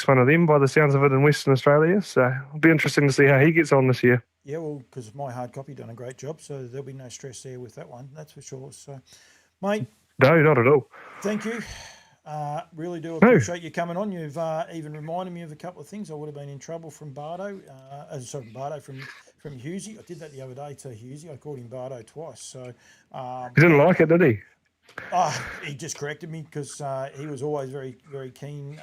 one of them by the sounds of it in Western Australia. So it'll be interesting to see how he gets on this year. Yeah, well, because my hard copy done a great job, so there'll be no stress there with that one. That's for sure. So, mate. No, not at all. Thank you. Really do appreciate you coming on. You've even reminded me of a couple of things. I would have been in trouble from Bardo. From Husey. I did that the other day to Husey. I called him Bardo twice. So he didn't like it, did he? He just corrected me because he was always very, very keen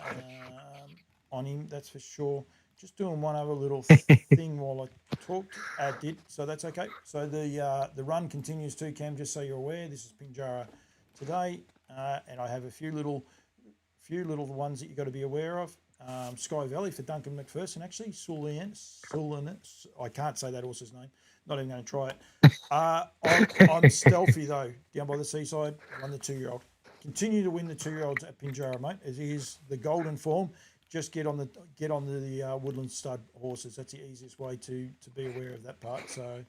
on him. That's for sure. just doing one other little thing while I talked. Did so that's okay. So the run continues too, Cam. Just so you're aware, this is Pinjarra today, and I have a few little ones that you got to be aware of. Sky Valley for Duncan McPherson, actually. Sulian, I can't say that horse's name. Not even going to try it. I'm Stealthy though, down by the seaside. Won the 2-year-old. Continue to win the 2-year-olds at Pinjarra, mate. As he is the golden form. Just get on the Woodlands Stud horses. That's the easiest way to be aware of that part. So,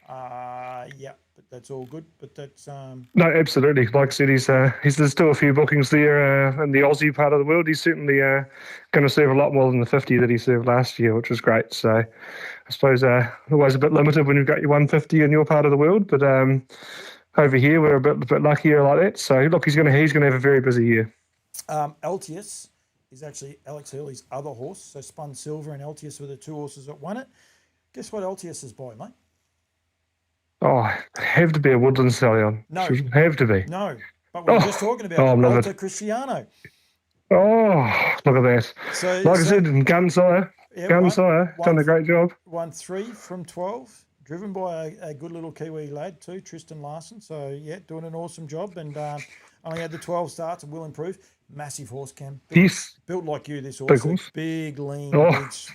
yeah, but that's all good. But that's No, absolutely. Like I said, there's still a few bookings there in the Aussie part of the world. He's certainly going to serve a lot more than the 50 that he served last year, which was great. So I suppose always a bit limited when you've got your 150 in your part of the world, but over here we're a bit luckier like that. So look, he's going to have a very busy year. LTS is actually Alex Hurley's other horse. So Spun Silver and LTS were the two horses that won it. Guess what LTS is by, mate? Oh, have to be a Woodland Stallion. No. Should have to be. No. But we were just talking about Alta Cristiano. Oh, look at that. So, I said, Gunsire. Gunsire, done a great job. Won 3 from 12. Driven by a good little Kiwi lad too, Tristan Larson. So, yeah, doing an awesome job. And only had the 12 starts and will improve. Massive horse, Cam. Built like you, this horse. Big horse. Big, lean,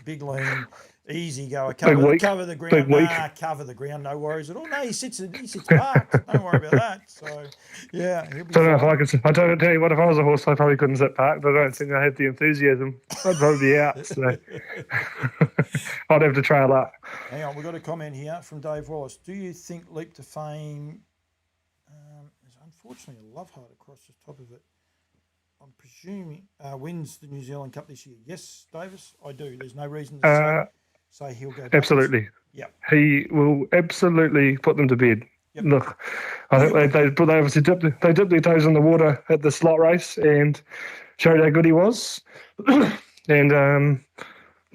big, lean, easy goer. Cover the ground. Cover the ground. No worries at all. No, he sits parked. Don't worry about that. So, yeah, he'll be don't know if I could. I don't tell you what. If I was a horse, I probably couldn't sit parked. But I don't think I have the enthusiasm. I'd probably be out. So I'd have to trail up. Hang on, we've got a comment here from Dave Wallace. Do you think Leap to Fame? There's unfortunately a love heart across the top of it. I'm presuming wins the New Zealand Cup this year. Yes, Davis, I do. There's no reason to say he'll go backwards. Absolutely. Yeah. He will absolutely put them to bed. Yep. Look, I think they obviously dipped their toes in the water at the slot race and showed how good he was. And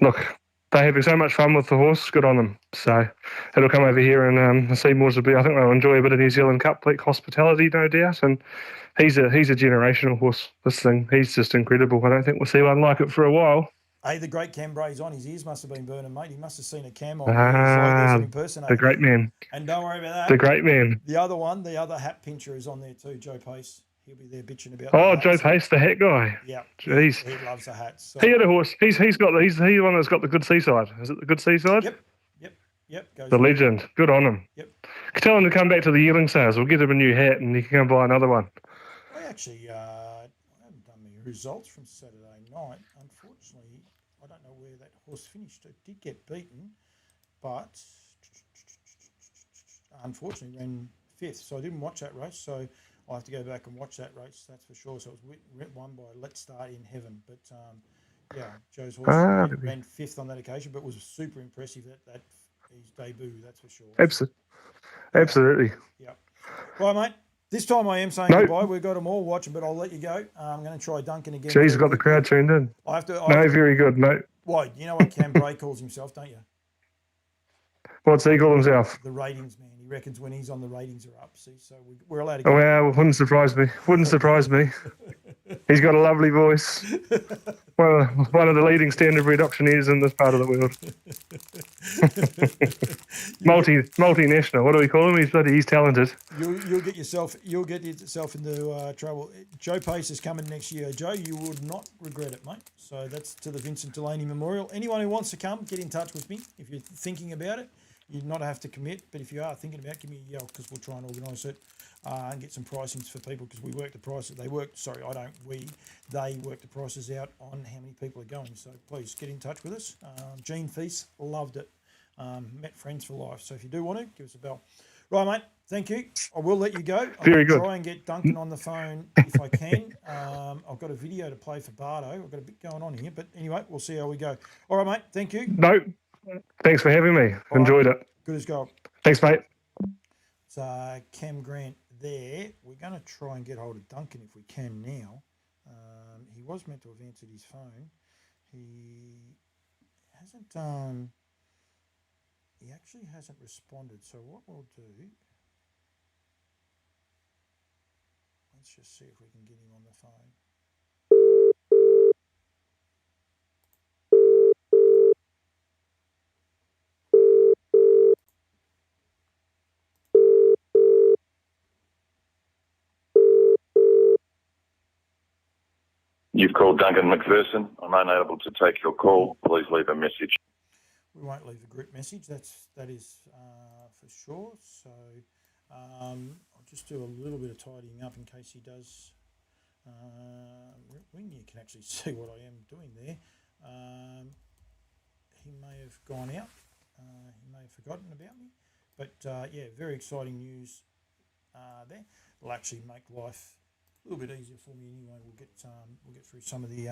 look, they're having so much fun with the horse. Good on them. So it'll come over here and Seymour's will be. I think they'll enjoy a bit of New Zealand Cup like hospitality, no doubt. And he's a generational horse. This thing, he's just incredible. I don't think we'll see one like it for a while. Hey, the great Cam Bray's on. His ears must have been burning, mate. He must have seen a Cam on. The great man. And don't worry about that. The great man. The other hat pincher is on there too, Joe Pace. He'll be there bitching about. Oh, Joe Pace, the hat guy. Yeah, jeez, he loves the hats. So. He had a horse. He's the one that's got the good seaside. Is it the good seaside? Yep. Goes the legend. Good on him. Yep. Tell him to come back to the yearling sales. We'll get him a new hat and he can come buy another one. I actually I haven't done the results from Saturday night. Unfortunately, I don't know where that horse finished. It did get beaten, but unfortunately ran 5th. So I didn't watch that race. So I'll have to go back and watch that race, that's for sure. So it was won by Let's Start in Heaven. But, yeah, Joe's horse ran 5th on that occasion, but was super impressive that his debut, that's for sure. Absolutely. Yeah. Well, mate, this time I am saying goodbye. We've got them all watching, but I'll let you go. I'm going to try Duncan again. Jeez, got the crowd tuned in. Very good. No. Why? You know what Cam Bray calls himself, don't you? What's he call himself? The ratings man. He reckons when he's on, the ratings are up. See, so we're allowed to go. Oh, well, wouldn't surprise me. He's got a lovely voice. One of the leading standardbred auctioneers in this part of the world. Multinational. What do we call him? He's talented. You'll get yourself into trouble. Joe Pace is coming next year. Joe, you would not regret it, mate. So that's to the Vincent Delaney Memorial. Anyone who wants to come, get in touch with me if you're thinking about it. You'd not have to commit, but if you are thinking about it, give me a yell because we'll try and organise it and get some pricings for people because we work the prices. They work the prices out on how many people are going. So please get in touch with us. Gene Feast loved it. Met friends for life. So if you do want to, give us a bell. Right, mate. Thank you. I will let you go. Very good. Try and get Duncan on the phone if I can. I've got a video to play for Bardo. I've got a bit going on here, but anyway, we'll see how we go. All right, mate. Thank you. No. Thanks for having me. Enjoyed it. Good as gold. Thanks, mate. So Cam Grant there. We're going to try and get hold of Duncan if we can now. He was meant to have answered his phone. He hasn't. He actually hasn't responded. So what we'll do, let's just see if we can get him on the phone. You've called Duncan McPherson. I'm unable to take your call. Please leave a message. We won't leave a group message. That is for sure. So I'll just do a little bit of tidying up in case he does. When you can actually see what I am doing there, he may have gone out. He may have forgotten about me. But yeah, very exciting news there. It'll actually make life a little bit easier for me anyway. We'll get through some of the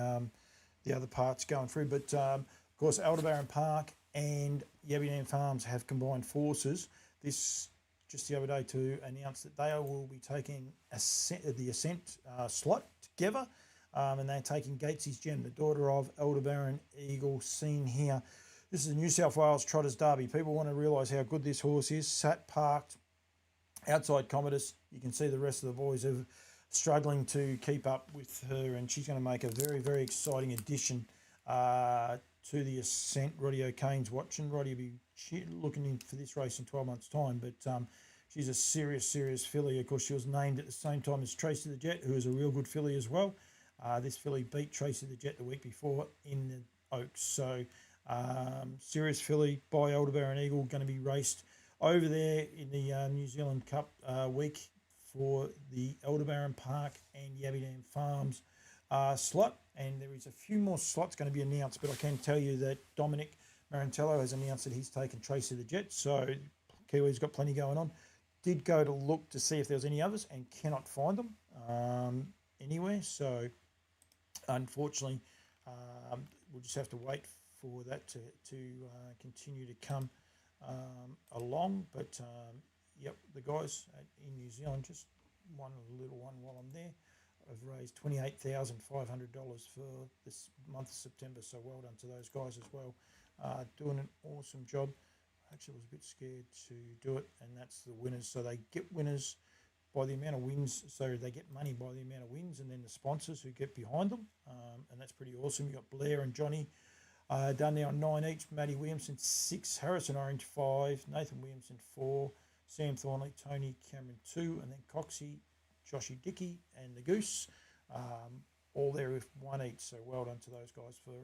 other parts going through. But of course, Aldebaran Park and Yabby Farms have combined forces this just the other day to announce that they will be taking the Ascent slot together, and they're taking Gatesy's Gem, the daughter of Aldebaran Eagle, seen here. This is a New South Wales Trotters Derby. People want to realise how good this horse is. Sat parked outside Commodus. You can see the rest of the boys are struggling to keep up with her, and she's going to make a very, very exciting addition to the Ascent. Roddy O'Kane's watching. Roddy will be looking in for this race in 12 months' time, but she's a serious filly. Of course, she was named at the same time as Tracy the Jet, who is a real good filly as well. This filly beat Tracy the Jet the week before in the Oaks. So serious filly by Aldebaran Eagle, going to be raced over there in the New Zealand Cup week for the Aldebaran Park and Yabby Farms slot. And there is a few more slots going to be announced, but I can tell you that Dominic Marantello has announced that he's taken Tracy the Jet, so Kiwi's got plenty going on. Did go to look to see if there was any others and cannot find them anywhere, so unfortunately we'll just have to wait for that to continue to come along. But yep, the guys in New Zealand, just one little one while I'm there, have raised $28,500 for this month of September, so well done to those guys as well. Doing an awesome job. Actually, I was a bit scared to do it, and that's the winners. So they get winners by the amount of wins, so they get money by the amount of wins, and then the sponsors who get behind them, and that's pretty awesome. You've got Blair and Johnny done now on 9 each, Matty Williamson 6, Harrison Orange 5, Nathan Williamson 4, Sam Thornley, Tony Cameron 2, and then Coxie, Joshy Dickey and the Goose, all there with 1 each. So well done to those guys for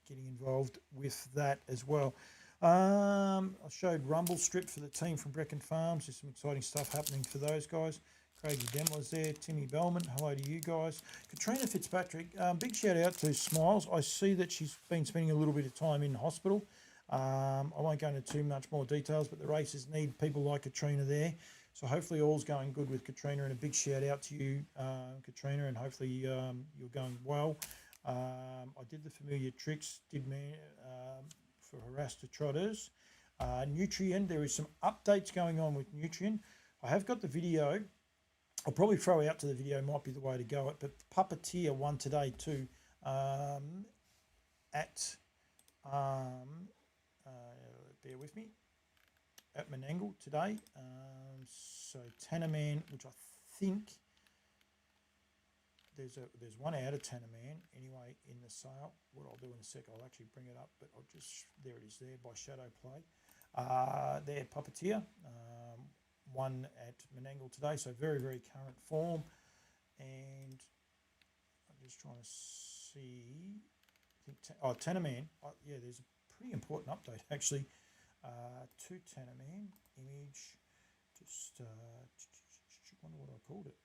getting involved with that as well. I showed Rumble Strip for the team from Brecon Farms. There's some exciting stuff happening for those guys. Craigie Demler's there. Timmy Bellman, hello to you guys. Katrina Fitzpatrick, big shout out to Smiles. I see that she's been spending a little bit of time in hospital. I won't go into too much more details, but the races need people like Katrina there. So hopefully all's going good with Katrina, and a big shout out to you, Katrina, and hopefully you're going well. I did the familiar tricks, for harassed trotters. Nutrien, there is some updates going on with Nutrien. I have got the video. I'll probably throw out to the video, might be the way to go it, but Puppeteer won today too at, bear with me, at Menangle today. So Tannerman, which I think there's one out of Tannerman anyway in the sale. What I'll do in a sec, I'll actually bring it up, but I'll just, there it is there by Shadow Play. There, Puppeteer, one at Menangle today, so very, very current form. And I'm just trying to see, I think, Tannerman, yeah, there's a pretty important update actually to Tannerman. Image, just wonder what I called it.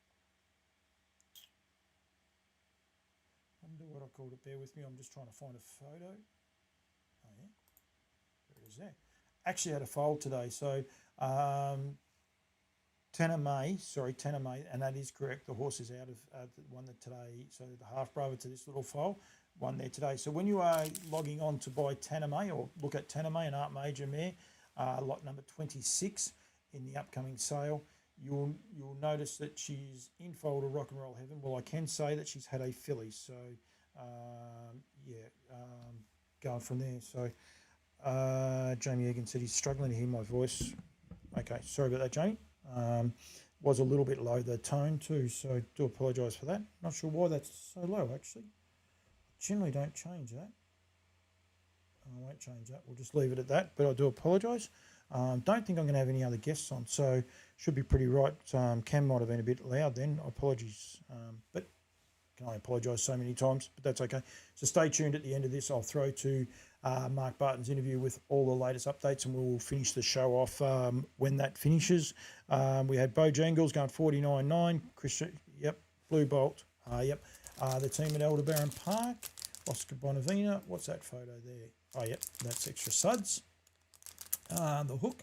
Bear with me, I'm just trying to find a photo. Oh yeah, there it is there. Actually had a foal today, so Tanner May, and that is correct. The horse is out of the one that today, so the half brother to this little foal, one there today. So when you are logging on to buy Tanner May or look at Tanner May and Art Major mare, lot number 26 in the upcoming sale, you'll notice that she's in foal to Rock and Roll Heaven. Well, I can say that she's had a filly, so going from there. So Jamie Egan said he's struggling to hear my voice. Okay, sorry about that, Jamie. Was a little bit low, the tone too, so do apologise for that. Not sure why that's so low actually. Generally don't change that. I won't change that, we'll just leave it at that, but I do apologise. Don't think I'm going to have any other guests on, so should be pretty right. Cam might have been a bit loud then, apologies. But can only apologise so many times, but that's okay. So stay tuned at the end of this. I'll throw to Mark Barton's interview with all the latest updates, and we'll finish the show off when that finishes. We had Bojangles going 49.9. Christian, yep. Blue Bolt, yep. The team at Aldebaran Park, Oscar Bonavina. What's that photo there? Oh, yep, that's Extra Suds. The Hook.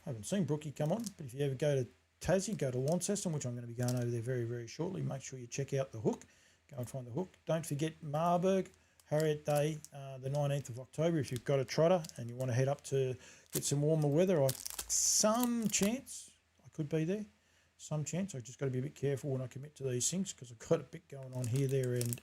I haven't seen Brookie come on, but if you ever go to Tassie, go to Launceston, which I'm going to be going over there very, very shortly. Make sure you check out the Hook. Go and find the Hook. Don't forget Marburg, Harriet Day, the 19th of October. If you've got a trotter and you want to head up to get some warmer weather, some chance I could be there. Some chance. I've just got to be a bit careful when I commit to these things because I've got a bit going on here, there, and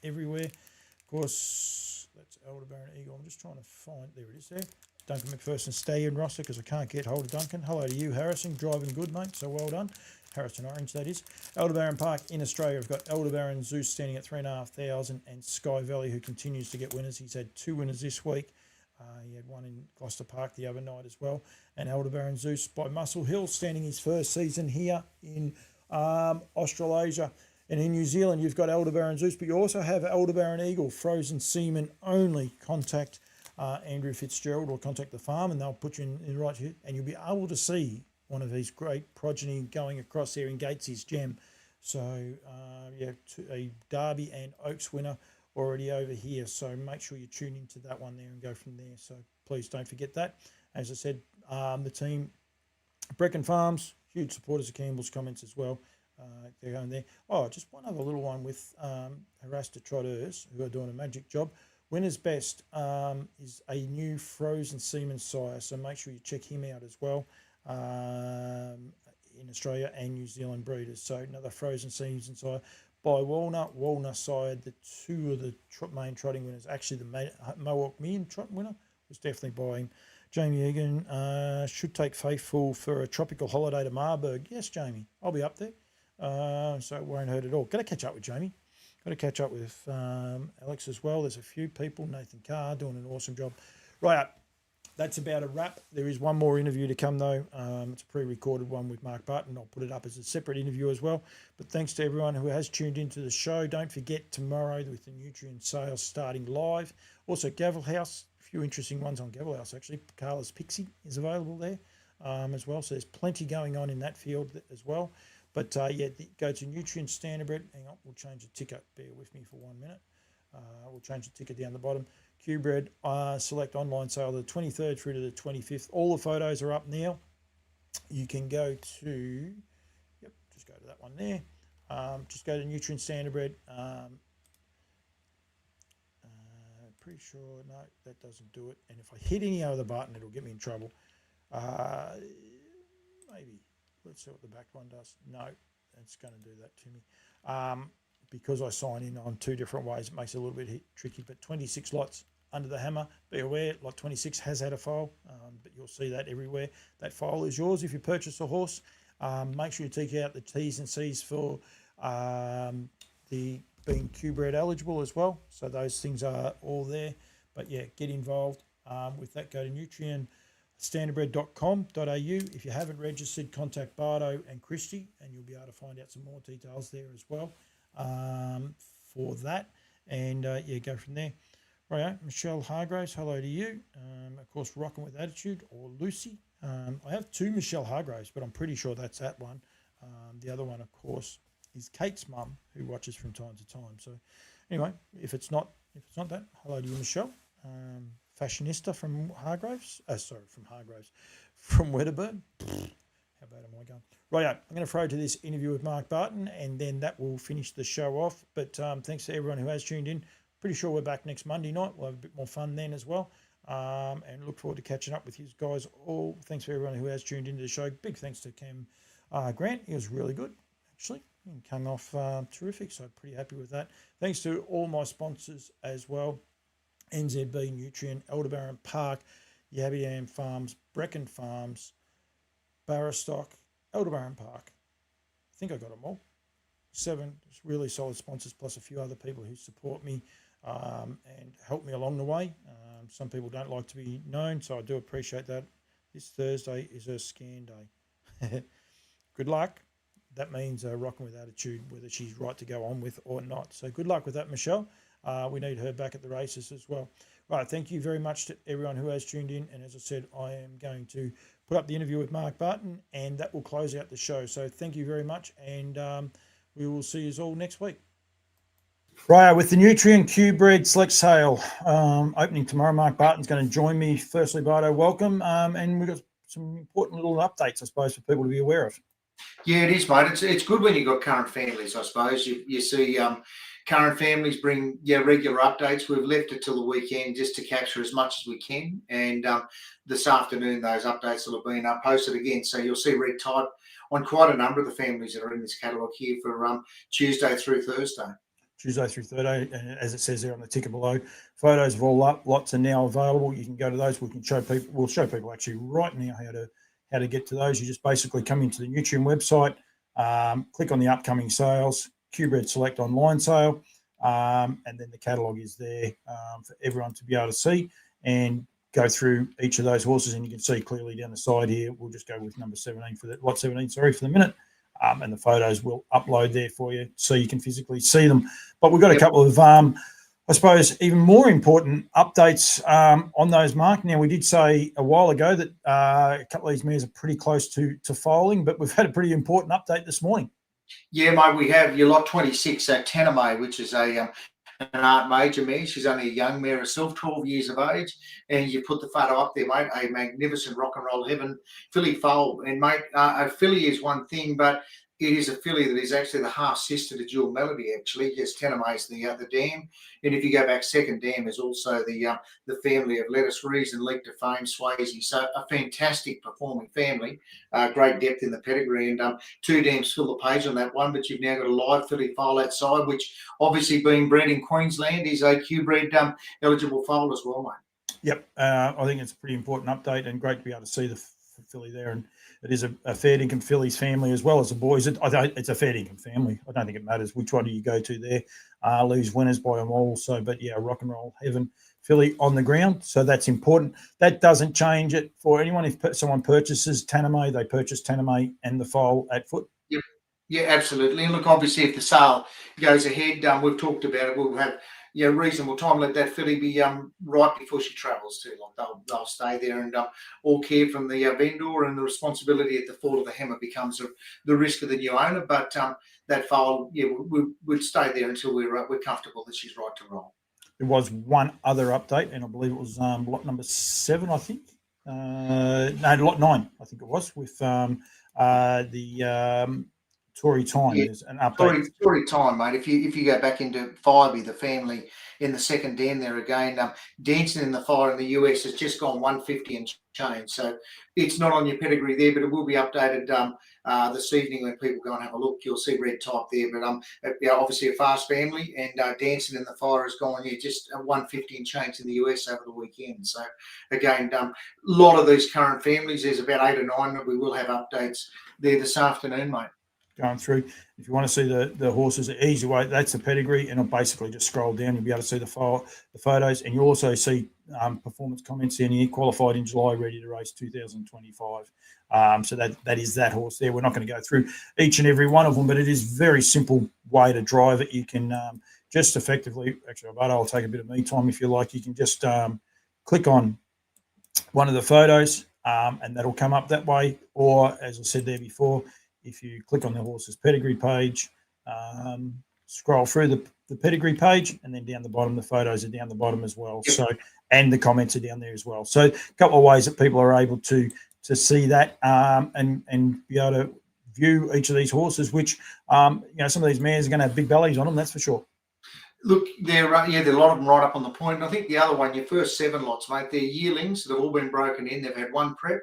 everywhere. Of course, that's Aldebaran Eagle. I'm just trying to find. There it is there. Duncan McPherson Stallion roster because I can't get hold of Duncan. Hello to you, Harrison. Driving good, mate. So well done. Harrison Orange, that is. Aldebaran Park in Australia. We've got Aldebaran Zeus standing at 3,500 and Sky Valley, who continues to get winners. He's had 2 winners this week. He had one in Gloucester Park the other night as well. And Aldebaran Zeus by Muscle Hill, standing his first season here in Australasia. And in New Zealand, you've got Aldebaran Zeus, but you also have Aldebaran Eagle, frozen semen only. Contact Andrew Fitzgerald or contact the farm and they'll put you in the right here. And you'll be able to see one of these great progeny going across there in Gates's Gem. So, yeah, a Derby and Oaks winner already over here. So make sure you tune into that one there and go from there. So please don't forget that. As I said, the team, Brecken Farms, huge supporters of Campbell's comments as well. They're going there. Oh, just one other little one with Harasta Trotters who are doing a magic job. Winner's Best is a new frozen semen sire, so make sure you check him out as well in Australia and New Zealand breeders. So another frozen semen sire by Walnut side, the 2 of the main trotting winners. Actually, the Mohawk Million trot winner was definitely by him. Jamie Egan should take Faithful for a tropical holiday to Marburg. Yes, Jamie, I'll be up there, so it won't hurt at all. Got to catch up with Jamie. Got to catch up with Alex as well. There's a few people. Nathan Carr doing an awesome job. Right, that's about a wrap. There is one more interview to come, though. It's a pre-recorded one with Mark Barton. I'll put it up as a separate interview as well. But thanks to everyone who has tuned into the show. Don't forget tomorrow with the Nutrien sales starting live. Also, Gavel House. A few interesting ones on Gavel House, actually. Carla's Pixie is available there as well. So there's plenty going on in that field as well. But, yeah, go to Nutrien Standardbred. Hang on, we'll change the ticker. Bear with me for 1 minute. We'll change the ticker down the bottom. Q-Bred, select online sale the 23rd through to the 25th. All the photos are up now. You can go to, yep, just go to that one there. Just go to Nutrien Standardbred. Pretty sure, no, that doesn't do it. And if I hit any other button, it'll get me in trouble. Maybe. Let's see what the back one does. No, it's going to do that to me. Because I sign in on 2 different ways, it makes it a little bit tricky. But 26 lots under the hammer. Be aware, lot 26 has had a file, but you'll see that everywhere. That file is yours if you purchase a horse. Make sure you take out the T's and C's for the being Q-Bred eligible as well. So those things are all there. But yeah, get involved with that. Go to nutrienstandardbred.com.au. If you haven't registered, contact Bardo and Christy, and you'll be able to find out some more details there as well for that. And yeah, go from there. Right, Michelle Hargraves, hello to you. Of course, Rocking with Attitude, or Lucy. I have 2 Michelle Hargraves, but I'm pretty sure that's that one. The other one, of course, is Kate's mum, who watches from time to time. So anyway, if it's not that, hello to you, Michelle. Fashionista from Hargraves. From Wedderburn. How bad am I going? Right, I'm going to throw to this interview with Mark Barton, and then that will finish the show off. But thanks to everyone who has tuned in. Pretty sure we're back next Monday night. We'll have a bit more fun then as well. And look forward to catching up with you guys all. Thanks for everyone who has tuned into the show. Big thanks to Cam Grant. He was really good, actually. He came off terrific, so pretty happy with that. Thanks to all my sponsors as well. NZB, Nutrien, Aldebaran Park, Yabby Farms, Brecken Farms, Barrastock, Aldebaran Park. I think I got them all. 7 really solid sponsors, plus a few other people who support me and help me along the way. Some people don't like to be known, so I do appreciate that. This Thursday is a scan day. Good luck. that means rocking with attitude, whether she's right to go on with or not. So good luck with that, Michelle. We need her back at the races as well. Right, thank you very much to everyone who has tuned in. And as I said, I am going to put up the interview with Mark Barton, and that will close out the show. So thank you very much, and we will see you all next week. Right, with the Nutrien Q-Bred Select Sale opening tomorrow, Mark Barton's going to join me. Firstly, Bardo, welcome. And we've got some important little updates, I suppose, for people to be aware of. Yeah, it is, mate. It's good when you've got current families, I suppose. You see current families bring regular updates. We've left it till the weekend just to capture as much as we can. And this afternoon, those updates will have been posted again. So you'll see red type on quite a number of the families that are in this catalogue here for Tuesday through Thursday. Tuesday through Thursday, and as it says there on the ticker below, photos of all up, lots are now available. You can go to those. We'll show people actually right now how to get to those. You just basically come into the Nutrien website, click on the upcoming sales, Q-Bred Select online sale, and then the catalogue is there for everyone to be able to see and go through each of those horses. And you can see clearly down the side here, we'll just go with number 17 for the lot 17, sorry, for the minute. And the photos will upload there for you so you can physically see them. But we've got a couple of, I suppose, even more important updates on those, Mark. Now, we did say a while ago that a couple of these mares are pretty close to foaling, but we've had a pretty important update this morning. Yeah, mate, we have your lot 26, Taname, which is an art major mare. She's only a young mare herself, 12 years of age. And you put the photo up there, mate, a magnificent rock and roll heaven filly foal. And, mate, a filly is one thing, but it is a filly that is actually the half sister to Jewel Melody, actually. Yes, Taname is the dam. And if you go back, second dam is also the family of Lettuce Rees and Leak to Fame, Swayze. So a fantastic performing family, great depth in the pedigree. And two dams fill the page on that one, but you've now got a live filly foal outside, which obviously being bred in Queensland is a Q-Bred eligible foal as well, mate. Yep, I think it's a pretty important update and great to be able to see the filly there. And it is a fair dinkum fillies family as well as the boys. It's a fair dinkum family. I don't think it matters which one do you go to there. Leaves winners by them all. So, but yeah, rock and roll heaven filly on the ground. So that's important. That doesn't change it for anyone. If someone purchases Taname, they purchase Taname and the foal at foot. Yep. Yeah, absolutely. And look, obviously, if the sale goes ahead, we've talked about it. We'll have reasonable time. Let that filly be right before she travels too long. They'll stay there and all care from the vendor, and the responsibility at the fall of the hammer becomes the risk of the new owner. But that foal, we'd stay there until we're comfortable that she's right to roll. There was one other update, and I believe it was lot number 7, I think. No, lot 9, I think it was, with the Tory Time. Yeah, there's an update. Tory Time, mate. If you go back into Fireby, the family in the second den there again, Dancing in the Fire in the US has just gone 150 and change. So it's not on your pedigree there, but it will be updated this evening when people go and have a look. You'll see red type there, but obviously a fast family, and Dancing in the Fire has gone just 150 and change in the US over the weekend. So again, a lot of these current families, there's about 8 or 9 that we will have updates there this afternoon, mate. Going through. If you want to see the horses, the easy way, that's the pedigree, and I'll basically just scroll down. You'll be able to see the photos, and you also see performance comments down here. Qualified in July, ready to race 2025. So that is that horse there. We're not going to go through each and every one of them, but it is a very simple way to drive it. You can just effectively, actually, I'll take a bit of me time if you like. You can just click on one of the photos, and that'll come up that way. Or, as I said there before, if you click on the horse's pedigree page, scroll through the pedigree page, and then down the bottom, the photos are down the bottom as well. So, and the comments are down there as well. So, a couple of ways that people are able to see that and be able to view each of these horses, which some of these mares are going to have big bellies on them, that's for sure. Look, there are a lot of them right up on the point. And I think the other one, your first 7 lots, mate, they're yearlings that have all been broken in. They've had one prep.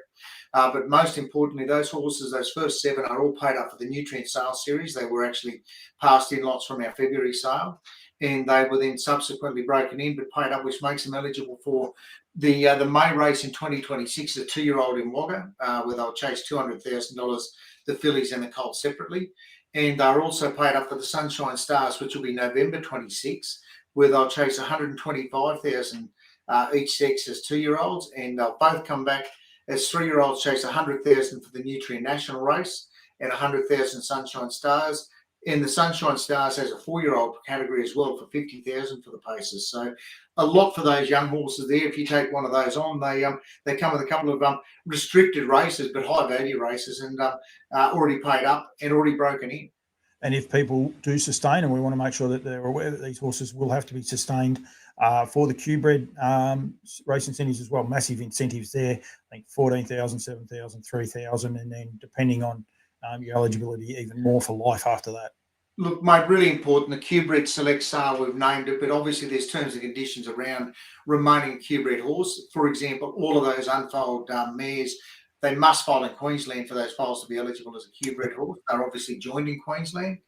But most importantly, those horses, those first 7 are all paid up for the Nutrien sales series. They were actually passed in lots from our February sale, and they were then subsequently broken in but paid up, which makes them eligible for the May race in 2026, a 2-year-old in Wagga, where they'll chase $200,000, the fillies and the colts separately. And they're also paid up for the Sunshine Stars, which will be November 26, where they'll chase $125,000 each sex as 2-year-olds, and they'll both come back as 3-year-olds chase $100,000 for the Nutrien National race, and 100,000 Sunshine Stars. And the Sunshine Stars has a 4-year-old category as well for 50,000 for the paces. So a lot for those young horses there. If you take one of those on, they come with a couple of restricted races, but high value races, and already paid up and already broken in. And if people do sustain, and we want to make sure that they're aware that these horses will have to be sustained for the Q-bred race incentives as well. Massive incentives there. I think 14,000, 7,000, 3,000, and then depending on your eligibility, even more for life after that. Look, mate, really important. The Q-bred select sale, we've named it, but obviously there's terms and conditions around remaining a Q-bred horse. For example, all of those unfoaled mares, they must file in Queensland for those foals to be eligible as a Q-bred horse. They're obviously joined in Queensland.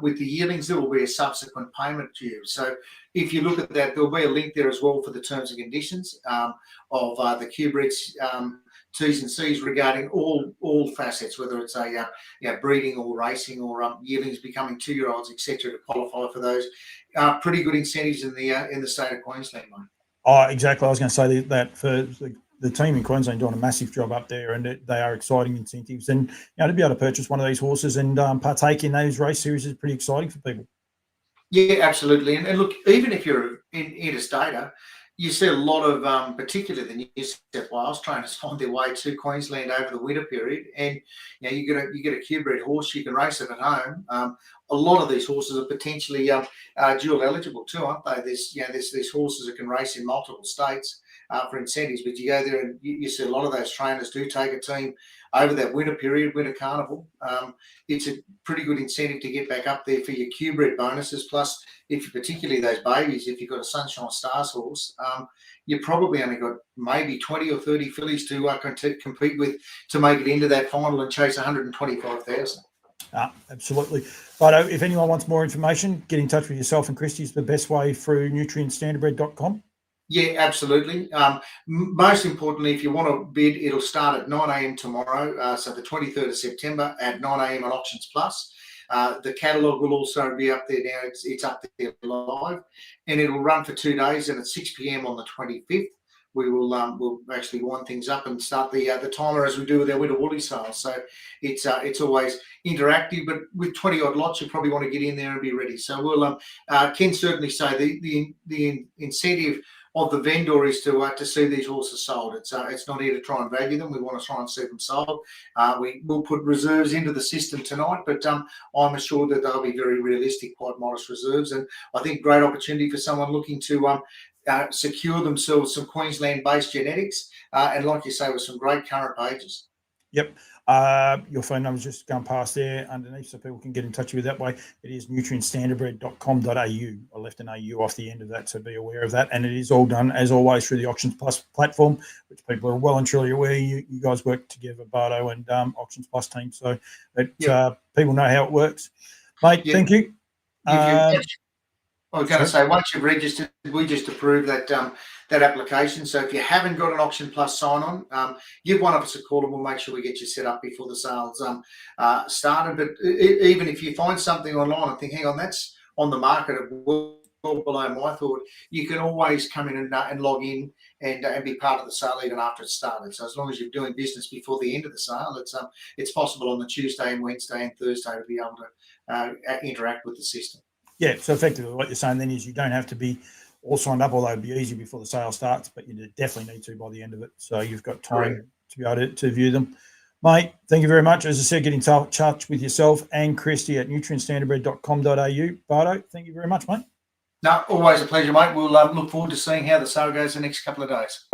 With the yearlings, there will be a subsequent payment to you. So if you look at that, there'll be a link there as well for the terms and conditions of the Q-breds T's and C's regarding all facets, whether it's a breeding or racing or yearlings becoming 2-year-olds, etc., to qualify for those. Pretty good incentives in the state of Queensland, mate. Oh, exactly. I was going to say that for the team in Queensland doing a massive job up there, and they are exciting incentives. And to be able to purchase one of these horses and partake in those race series is pretty exciting for people. Yeah, absolutely. And look, even if you're interstater, you see a lot of, particularly the New South Wales trainers find their way to Queensland over the winter period, and you get a Q-bred horse, you can race it at home. A lot of these horses are potentially dual eligible too, aren't they? There's horses that can race in multiple states for incentives, but you go there and you see a lot of those trainers do take a team over that winter period, winter carnival. It's a pretty good incentive to get back up there for your Q-bred bonuses. Plus, if you particularly those babies, if you've got a Sunshine Stars horse, you probably only got maybe 20 or 30 fillies to compete with to make it into that final and chase 125,000. Absolutely. But if anyone wants more information, get in touch with yourself and Christy. Is the best way through nutrienstandardbred.com. Yeah, absolutely. Most importantly, if you want to bid, it'll start at 9 a.m. tomorrow, so the 23rd of September at 9 a.m. on Auctions Plus. The catalogue will also be up there now. It's up there live, and it'll run for 2 days. And at 6 p.m. on the 25th, we'll actually wind things up and start the timer as we do with our winter woolly sales. So it's always interactive, but with 20 odd lots, you probably want to get in there and be ready. So we'll can certainly say the incentive of the vendor is to see these horses sold. It's not here to try and value them. We want to try and see them sold. We will put reserves into the system tonight, but I'm assured that they'll be very realistic, quite modest reserves. And I think great opportunity for someone looking to secure themselves some Queensland-based genetics, and like you say, with some great current pages. Yep. Your phone number's just going past there underneath, so people can get in touch with you that way. It is nutrienstandardbred.com.au. I left an AU off the end of that, so be aware of that. And it is all done, as always, through the Auctions Plus platform, which people are well and truly aware. You guys work together, Bardo and Auctions Plus team, so that people know how it works. Mate, thank you. I was going to say, once you've registered, we just approve that application. So if you haven't got an Auction Plus sign-on, give one of us a call and we'll make sure we get you set up before the sales started. But even if you find something online and think, hang on, that's on the market at well below my thought, you can always come in and log in and be part of the sale even after it's started. So as long as you're doing business before the end of the sale, it's possible on the Tuesday and Wednesday and Thursday to be able to interact with the system. Yeah, so effectively what you're saying then is you don't have to be all signed up, although it'd be easy before the sale starts, but you definitely need to by the end of it. So you've got time to be able to view them. Mate, thank you very much. As I said, get in touch with yourself and Christy at nutrienstandardbred.com.au. Bardo, thank you very much, mate. No, always a pleasure, mate. We'll look forward to seeing how the sale goes the next couple of days.